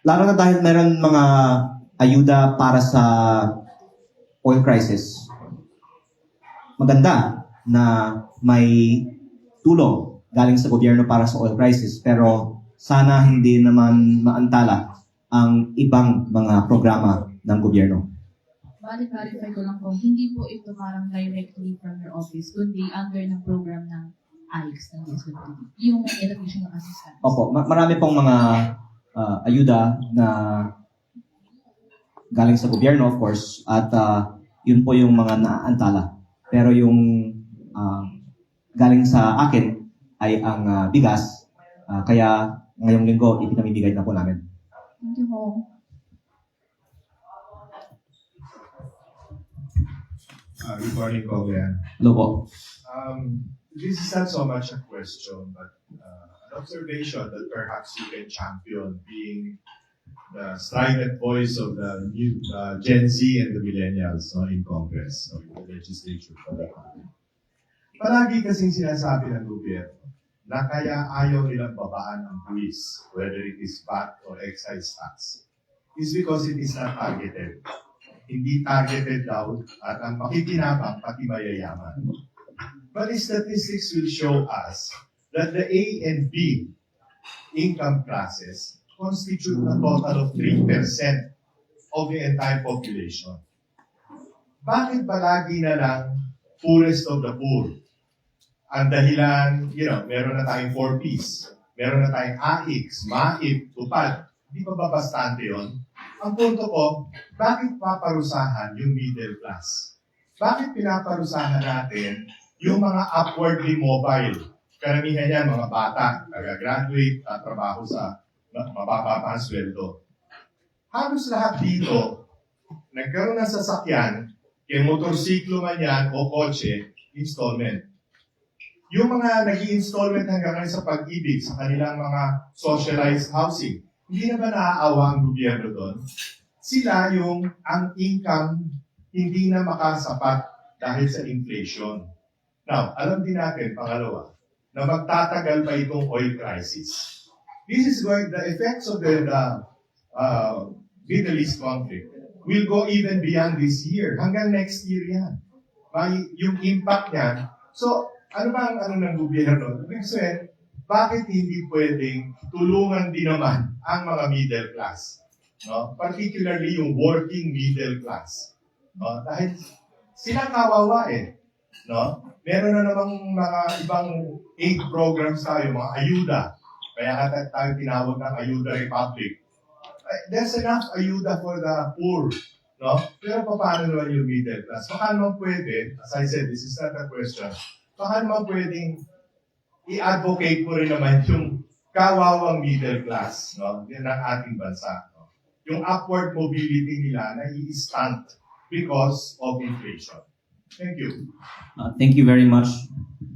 Lalo na dahil meron mga ayuda para sa oil crisis. Maganda na may tulong galing sa gobyerno para sa oil crisis, pero sana hindi naman maantala ang ibang mga programa ng gobyerno. Bali-clarify ko lang po, hindi po ito parang directly from your office, kundi under ng program ng AIX ng DSWD, yung educational assistance. Opo, marami pong mga ayuda na galing sa gobyerno, of course, at yun po yung mga naaantala. Pero yung galing sa akin ay ang bigas, kaya ngayong linggo ipinamimigay na po namin. Thank you po. Good morning, Congress. Hello po. This is not so much a question, but an observation that perhaps you can champion, being the strident voice of the new Gen Z and the millennials in Congress, in the legislature. Palagi kasing sinasabi ng gobyerno na kaya ayaw nilang babaan ang buwis, whether it is VAT or excise tax, is because it is not targeted. Hindi targeted daw at ang makikinabang pati mayayaman. But the statistics will show us that the A and B income classes constitute a total of 3% of the entire population. Bakit ba lagi na lang poorest of the poor? Ang dahilan, meron na tayong 4Ps, meron na tayong AIX, MAIP, TUPAD. Di ba bastante yun? Ang punto ko, bakit paparusahan yung middle class? Bakit pinaparusahan natin yung mga upwardly mobile? Karamihan yan, mga bata, nag-graduate, trabaho sa mababa pa ang sweldo. Halos lahat dito, nagkaroon ng sasakyan, yung motorsiklo man yan o kotse, installment. Yung mga nag-i-installment hanggang ngayon sa pag-ibig, sa kanilang mga socialized housing, hindi na ba naaawa ang gobyerno doon? Sila ang income hindi na makasapat dahil sa inflation. Now, alam din natin, pangalawa, na magtatagal pa itong oil crisis. This is where the effects of the Middle East conflict will go even beyond this year. Hanggang next year yan. Yung impact niyan. So, ano ba ang ng gobyerno? Ibig sabihin, bakit hindi pwedeng tulungan din naman ang mga middle class? No? Particularly yung working middle class. No? Dahil sila kawawa No? Meron na namang mga ibang aid programs tayo, mga ayuda. Kaya tayo tinawag ng Ayuda Republic. There's enough ayuda for the poor. No? Pero paano naman yung middle class? Baka naman pwede, as I said, this is not a question, baka naman pwedeng i-advocate ko rin naman yung kawawang middle class, yan ang ating bansa. Yung upward mobility nila na i-stunt because of inflation. Thank you. Thank you very much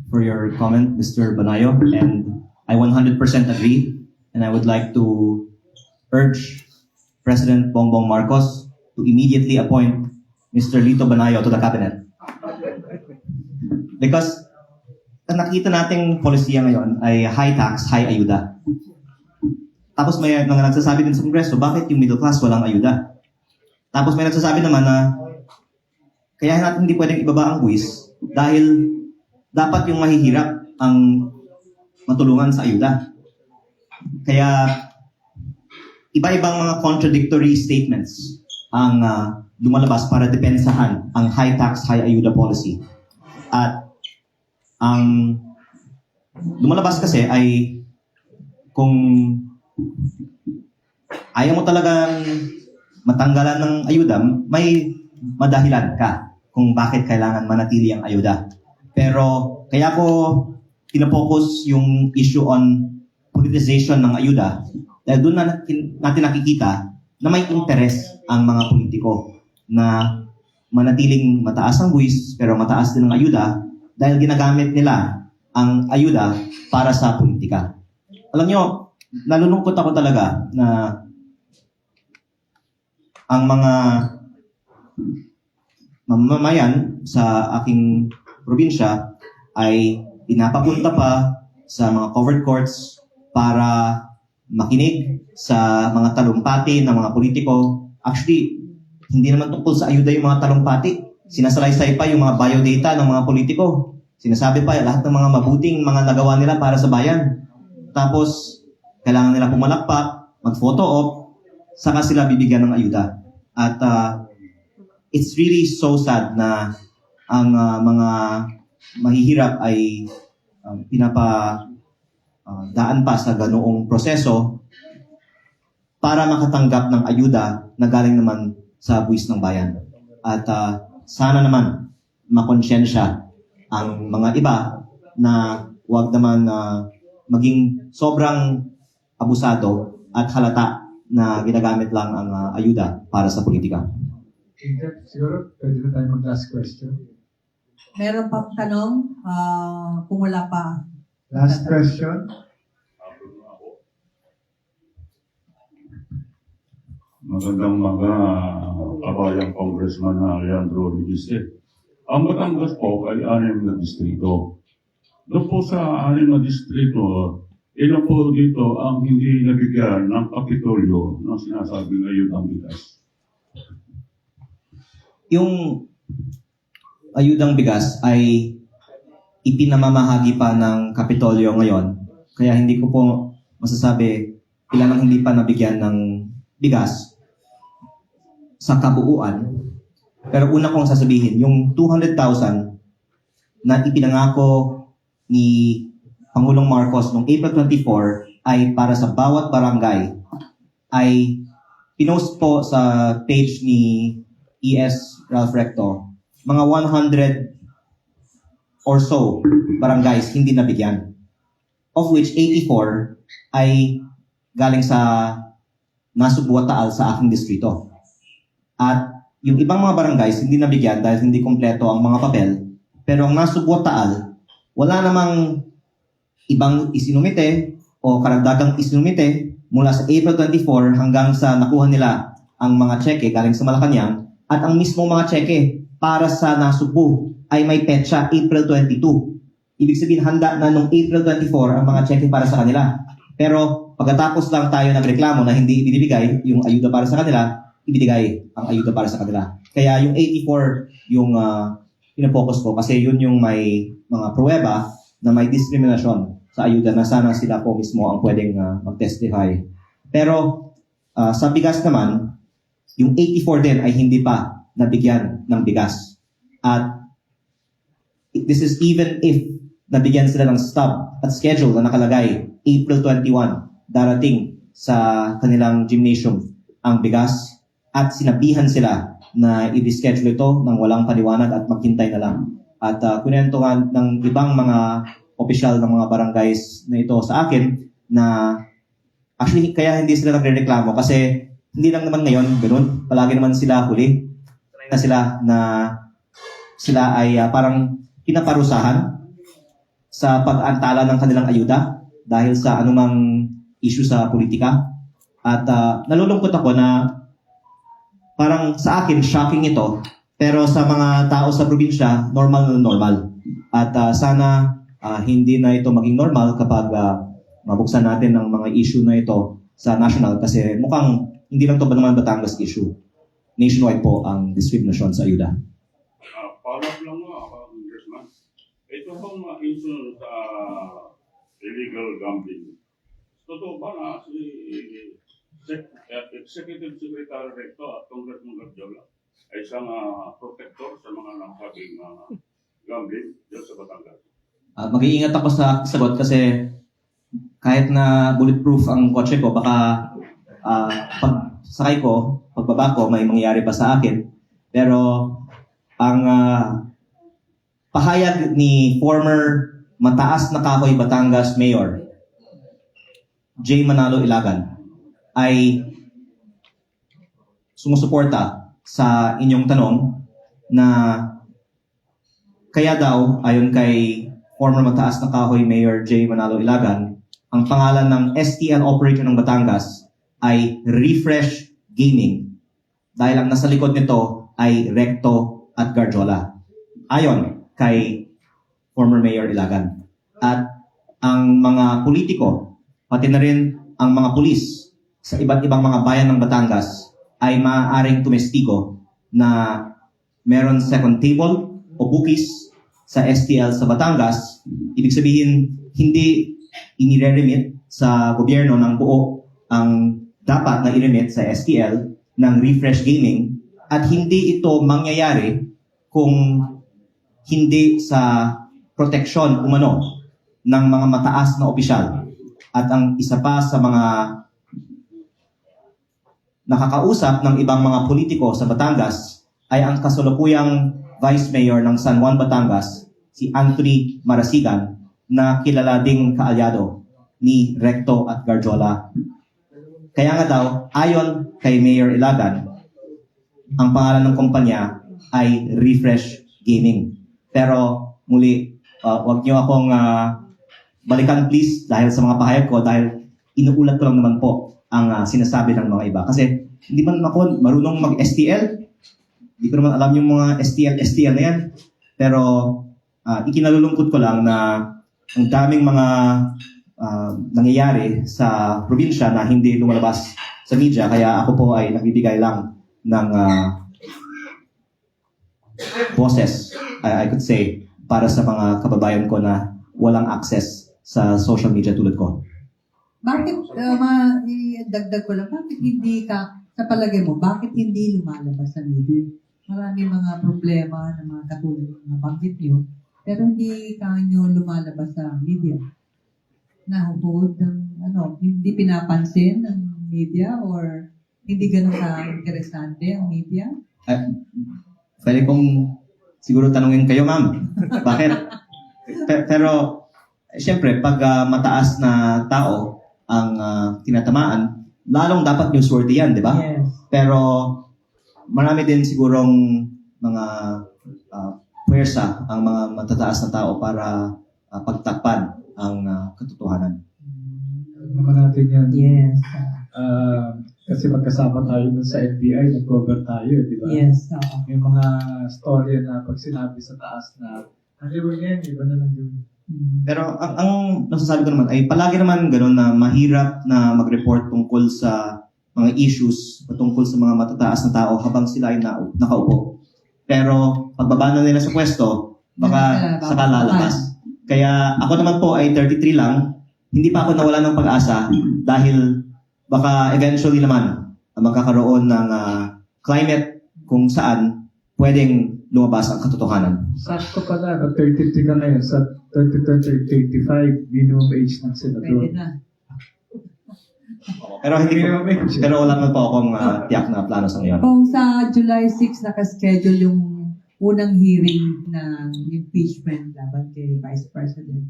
for your comment, Mr. Banayo, and I 100% agree, and I would like to urge President Bongbong Marcos to immediately appoint Mr. Lito Banayo to the cabinet. Because ang nakita nating polisiya ngayon ay high tax, high ayuda. Tapos may mga nagsasabi din sa Kongreso, bakit yung middle class walang ayuda? Tapos may nagsasabi naman na kaya natin hindi pwedeng ibaba ang buwis dahil dapat yung mahihirap ang matulungan sa ayuda. Kaya iba-ibang mga contradictory statements ang lumalabas para depensahan ang high tax, high ayuda policy. At ang lumalabas kasi ay kung ayaw mo talagang matanggalan ng ayuda, may madahilan ka kung bakit kailangan manatili ang ayuda. Pero kaya ko pinapokus yung issue on politicization ng ayuda dahil doon natin nakikita na may interes ang mga politiko na manatiling mataas ang buwis pero mataas din ang ayuda dahil ginagamit nila ang ayuda para sa politika. Alam nyo, nalulungkot ako talaga na ang mga mamamayan sa aking probinsya ay pinapapunta pa sa mga covered courts para makinig sa mga talumpati ng mga politiko. Actually, hindi naman tungkol sa ayuda yung mga talumpati. Sinasalaysay pa yung mga biodata ng mga politiko. Sinasabi pa lahat ng mga mabuting mga nagawa nila para sa bayan. Tapos, kailangan nila pumalakpak, mag-photo op, saka sila bibigyan ng ayuda. At it's really so sad na ang mga mahihirap ay daan pa sa ganoong proseso para makatanggap ng ayuda na galing naman sa buwis ng bayan. At sana naman makonsyensya ang mga iba na huwag naman maging sobrang abusado at halata na ginagamit lang ang ayuda para sa politika. Okay, siguro pwede na tayo mag-last question. Meron pang tanong kung wala pa. Last question. Magandang kabayang Congressman Leandro Libiste. Ang Batangas po ay 6 na distrito. Doon po sa 6 na distrito, ilan po dito ang hindi nabigyan ng Kapitolyo ng sinasabi ngayon ang bigas? Yung ayudang bigas ay ipinamamahagi pa ng Kapitolyo ngayon. Kaya hindi ko po masasabi ilan ang hindi pa nabigyan ng bigas sa kabuuan. Pero una kong sasabihin, yung 200,000 na ipinangako ni Pangulong Marcos noong April 24 ay para sa bawat barangay ay pinost po sa page ni ES Ralph Recto. Mga 100 or so barangays hindi nabigyan. Of which 84 ay galing sa Nasugbu at Taal sa aking distrito. At yung ibang mga barangays hindi nabigyan dahil hindi kompleto ang mga papel. Pero ang Nasugbu at Taal, wala namang ibang isinumite o karagdagang isinumite mula sa April 24 hanggang sa nakuha nila ang mga cheque galing sa Malacanang at ang mismong mga cheque para sa Nasugbu ay may petsa April 22. Ibig sabihin handa na nung April 24 ang mga cheque para sa kanila. Pero pagkatapos lang tayo nagreklamo na hindi ibinibigay yung ayuda para sa kanila, ibinigay ang ayuda para sa kanila. Kaya yung 84 yung pinapokus ko kasi yun yung may mga pruweba na may diskriminasyon sa ayuda na sana sila po mismo ang pwedeng mag-testify. Pero sa bigas naman, yung 84 din ay hindi pa nabigyan ng bigas. At this is even if nabigyan sila ng stub at schedule na nakalagay April 21 darating sa kanilang gymnasium ang bigas at sinabihan sila na i-reschedule ito ng walang paliwanag at maghintay na lang. At kunentuhan ng ibang mga opisyal ng mga barangays na ito sa akin na actually kaya hindi sila nagre-reklamo kasi hindi lang naman ngayon, ganoon. Palagi naman sila huli. Sanay na sila na sila ay parang pinaparusahan sa pag-antala ng kanilang ayuda dahil sa anumang issue sa politika. At nalulungkot ako na parang sa akin, shocking ito. Pero sa mga tao sa probinsya, normal na normal. At sana hindi na ito maging normal kapag mabuksan natin ang mga issue na ito sa national kasi mukhang hindi lang ito ba naman Batangas issue. nationwide po ang distribution sa ayuda. Follow-up lang mo, Congressman. Ito bang issue sa illegal gambling? Totoo ba na si Executive Secretary Recto at Congressman Garjola ay isang protector sa mga nasabing gambling dyan sa Batangas? Mag-iingat ako sa sagot kasi kahit na bulletproof ang kotse ko, baka pag sakay ko, pagbaba ko, may mangyayari pa sa akin. Pero ang pahayag ni former mataas na kahoy Batangas Mayor J. Manalo Ilagan ay sumusuporta sa inyong tanong na kaya daw, ayon kay former mataas na kahoy Mayor J. Manalo Ilagan, ang pangalan ng STL operator ng Batangas ay Refresh Gaming dahil ang nasa likod nito ay Recto at Garjola. Ayon kay former Mayor Ilagan. At ang mga politiko, pati na rin ang mga pulis sa iba't ibang mga bayan ng Batangas ay maaaring tumestigo na meron second table o bookies sa STL sa Batangas. Ibig sabihin, hindi inire-remit sa gobyerno ng buo ang dapat na i-remit sa STL ng Refresh Gaming at hindi ito mangyayari kung hindi sa proteksyon umano ng mga mataas na opisyal. At ang isa pa sa mga nakakausap ng ibang mga politiko sa Batangas ay ang kasalukuyang Vice Mayor ng San Juan, Batangas, si Anthony Marasigan, na kilala ding kaalyado ni Recto at Garjola. Kaya nga daw, ayon kay Mayor Ilagan, ang pangalan ng kumpanya ay Refresh Gaming. Pero muli, wag niyo akong balikan please dahil sa mga pahayag ko dahil inuulat ko lang naman po ang sinasabi ng mga iba. Kasi hindi man ako marunong mag-STL. Hindi ko naman alam yung mga STL na yan. Pero ikinalulungkot ko lang na ang daming mga nangyayari sa probinsya na hindi lumalabas sa media. Kaya ako po ay nagbibigay lang ng boses, I could say, para sa mga kababayan ko na walang access sa social media tulad ko. Bakit, i-dagdag ko lang, bakit hindi ka, sa palagay mo, bakit hindi lumalabas sa media? Marami mga problema na mga katulad ng mga banggit nyo, pero hindi kanyo lumalabas sa media. Nahuhod ng, hindi pinapansin ng media or hindi ganun ka-interesante ang media? Pwede kong siguro tanungin kayo, ma'am. Bakit? Pero, siyempre, pag mataas na tao ang tinatamaan, lalong dapat newsworthy yan, di ba? Yes. Pero, marami din sigurong mga puwersa ang mga matataas na tao para pagtakpan ang katotohanan. Alam naman natin yan. Yes. Kasi magkasama tayo dun sa NBI, nag-cover tayo, di ba? Yes. Oo. May mga story na pag sinabi sa taas na, ano yan, iba na lang yun. Pero ang nasasabi ko naman ay palagi naman gano'n na mahirap na mag-report tungkol sa mga issues o tungkol sa mga matataas na tao habang sila ay nakaupo. Pero pagbaba na nila sa pwesto, baka saka lalabas. Kaya ako naman po ay 33 lang, hindi pa ako nawala ng pag-asa dahil baka eventually naman magkakaroon ng climate kung saan pwedeng lumabas ang katotohanan. Sakto pala, 33 ka ngayon, sa 35 minimum age ng senador. Pwede na. Pero hindi ko, pero wala naman po akong tiyak na plano sa ngayon. Kung sa July 6 nakaschedule yung unang hearing ng impeachment laban kay Vice President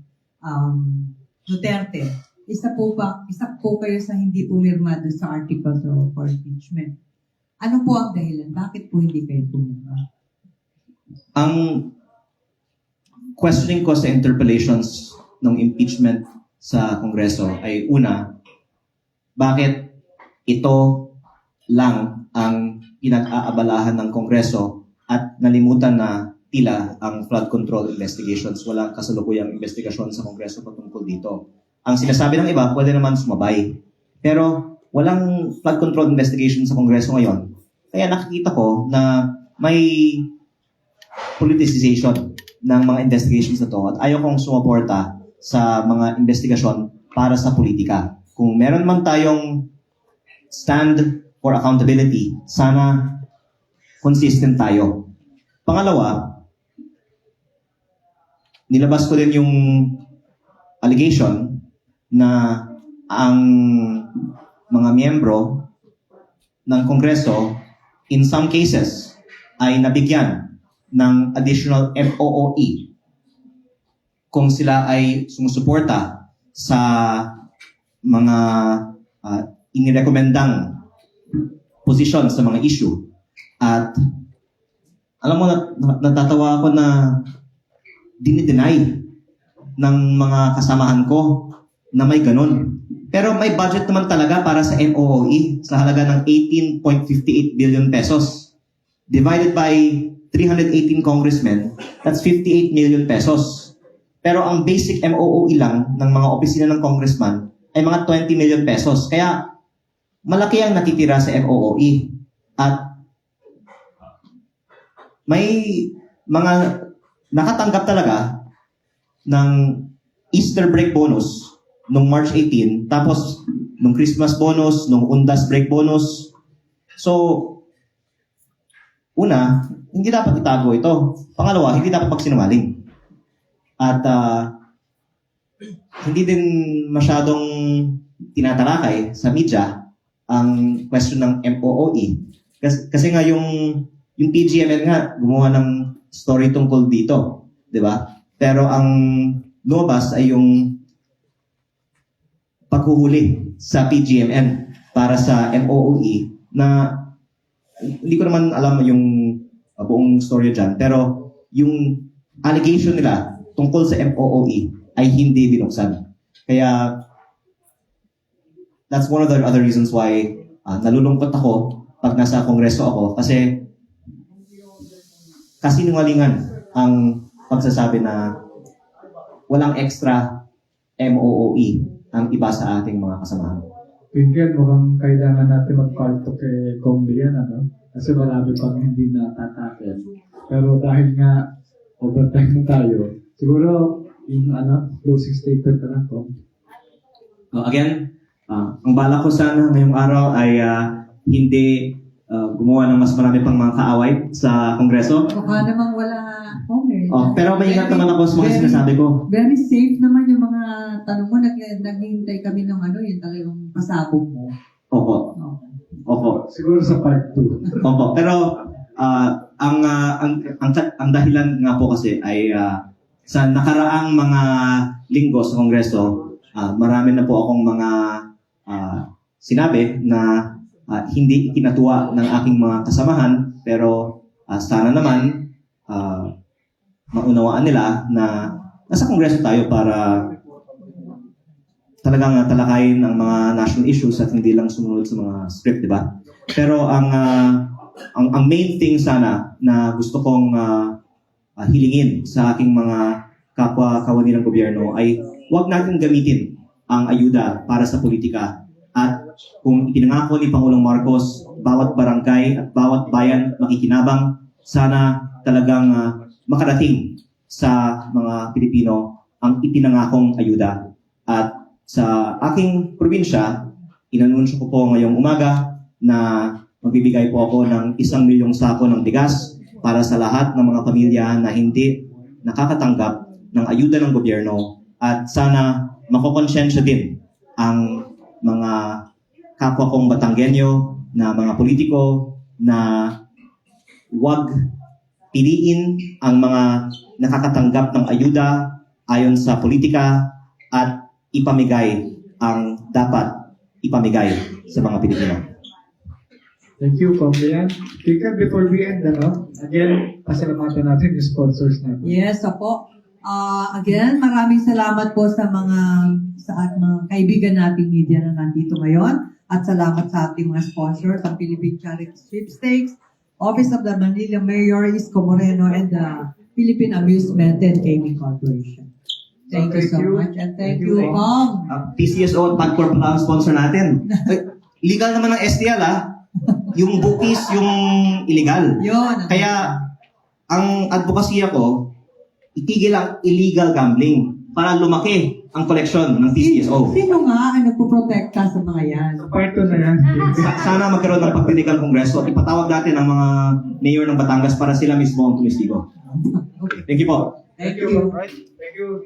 Duterte, isa po kayo sa hindi pumirma doon sa articles for impeachment. Ano po ang dahilan? Bakit po hindi kayo pumirma? Ang questioning ko sa interpellations ng impeachment sa Kongreso ay una, bakit ito lang ang pinag-aabalahan ng Kongreso at nalimutan na tila ang flood control investigations. Walang kasalukuyang investigasyon sa Kongreso patungkol dito. Ang sinasabi ng iba, pwede naman sumabay. Pero walang flood control investigation sa Kongreso ngayon Kaya nakikita ko na may politicization ng mga investigations na to at ayaw kong sumuporta sa mga investigasyon para sa politika. Kung meron man tayong stand for accountability, sana consistent tayo. Pangalawa, nilabas ko din yung allegation na ang mga miyembro ng Kongreso in some cases ay nabigyan ng additional MOOE kung sila ay sumusuporta sa mga inirekomendang posisyon sa mga issue. At alam mo, natatawa ako na dinideny ng mga kasamahan ko na may ganun. Pero may budget naman talaga para sa MOOE sa halaga ng 18.58 billion pesos. Divided by 318 congressmen, that's 58 million pesos. Pero ang basic MOOE lang ng mga opisina ng congressman ay mga 20 million pesos. Kaya malaki ang natitira sa MOOE. At may mga nakatanggap talaga ng Easter break bonus nung March 18, tapos nung Christmas bonus, nung Undas break bonus. So, una, hindi dapat itago ito. Pangalawa, hindi dapat pagsinungaling. At hindi din masyadong tinatalakay sa media ang question ng MOOE. Kasi nga yung PGML nga gumawa ng story tungkol dito, 'di ba? Pero ang lumabas ay yung paghuhuli sa PGMN para sa MOOE na hindi ko naman alam yung buong story dyan, pero yung allegation nila tungkol sa MOOE ay hindi binuksan. Kaya that's one of the other reasons why nalulungkot ako pag nasa kongreso ako kasi kasinungalingan ang pagsasabi na walang extra MOOE ang iba sa ating mga kasamahan. Twinkle, mukhang kailangan natin mag-parto kay Combe yan, ano? Kasi marami pang hindi natatakel. Pero dahil nga overtime na tayo, siguro yung closing statement na lang po. Again, ang bala ko sana ngayong araw ay hindi gumawa ng mas marami pang mga kaaway sa Kongreso. Baka namang wala Homer. Pero maingat naman ako sa mga sinasabi ko. Very safe naman yung mga tanong mo. Naghihintay kami ng yung talagang pasabog mo. Opo. Opo. Siguro sa part 2. Opo. Pero ang dahilan nga po kasi ay sa nakaraang mga linggo sa Kongreso, marami na po akong mga sinabi na hindi ikinatuwa ng aking mga kasamahan, pero sana naman maunawaan nila na nasa Kongreso tayo para talagang talakayin ang mga national issues at hindi lang sumunod sa mga script, di ba? Pero ang main thing sana na gusto kong hilingin sa aking mga kapwa-kawani ng gobyerno ay huwag natin gamitin ang ayuda para sa politika. At kung ipinangako ni Pangulong Marcos, bawat barangay at bawat bayan makikinabang, sana talagang makarating sa mga Pilipino ang ipinangakong ayuda. At sa aking probinsya, inanunsyo ko po ngayong umaga na magbibigay po ako ng 1 milyong sako ng bigas para sa lahat ng mga pamilya na hindi nakakatanggap ng ayuda ng gobyerno. At sana makokonsensya din ang mga kapwa kong Batanggenyo na mga politiko na huwag piliin ang mga nakakatanggap ng ayuda ayon sa politika at ipamigay ang dapat ipamigay sa mga Pilipino. Thank you, Combe. Twinkle, before we end, again, pasalamatan natin yung sponsors natin. Yes, po. Again, maraming salamat po sa mga kaibigan nating media na nandito ngayon. At salamat sa ating mga sponsors, ang Philippine Charity Sweepstakes, Office of the Manila Mayor, Isko Moreno, and the Philippine Amusement and Gaming Corporation. Thank you so much. And thank you, Pong. PCSO at PAGCOR pala ang sponsor natin. Legal naman ng STL, yung bookies, yung illegal. Yun. Kaya, ang advokasya ko, itigil ang illegal gambling para lumaki ang koleksyon ng PCSO. Sino nga ang nagpoprotekta sa mga yan? Part 2 na yan. Sana magkaroon ng pagdinig ang Kongreso at ipatawag natin ang mga mayor ng Batangas para sila mismo ang tumistigo. Thank you po. Thank you. Thank you.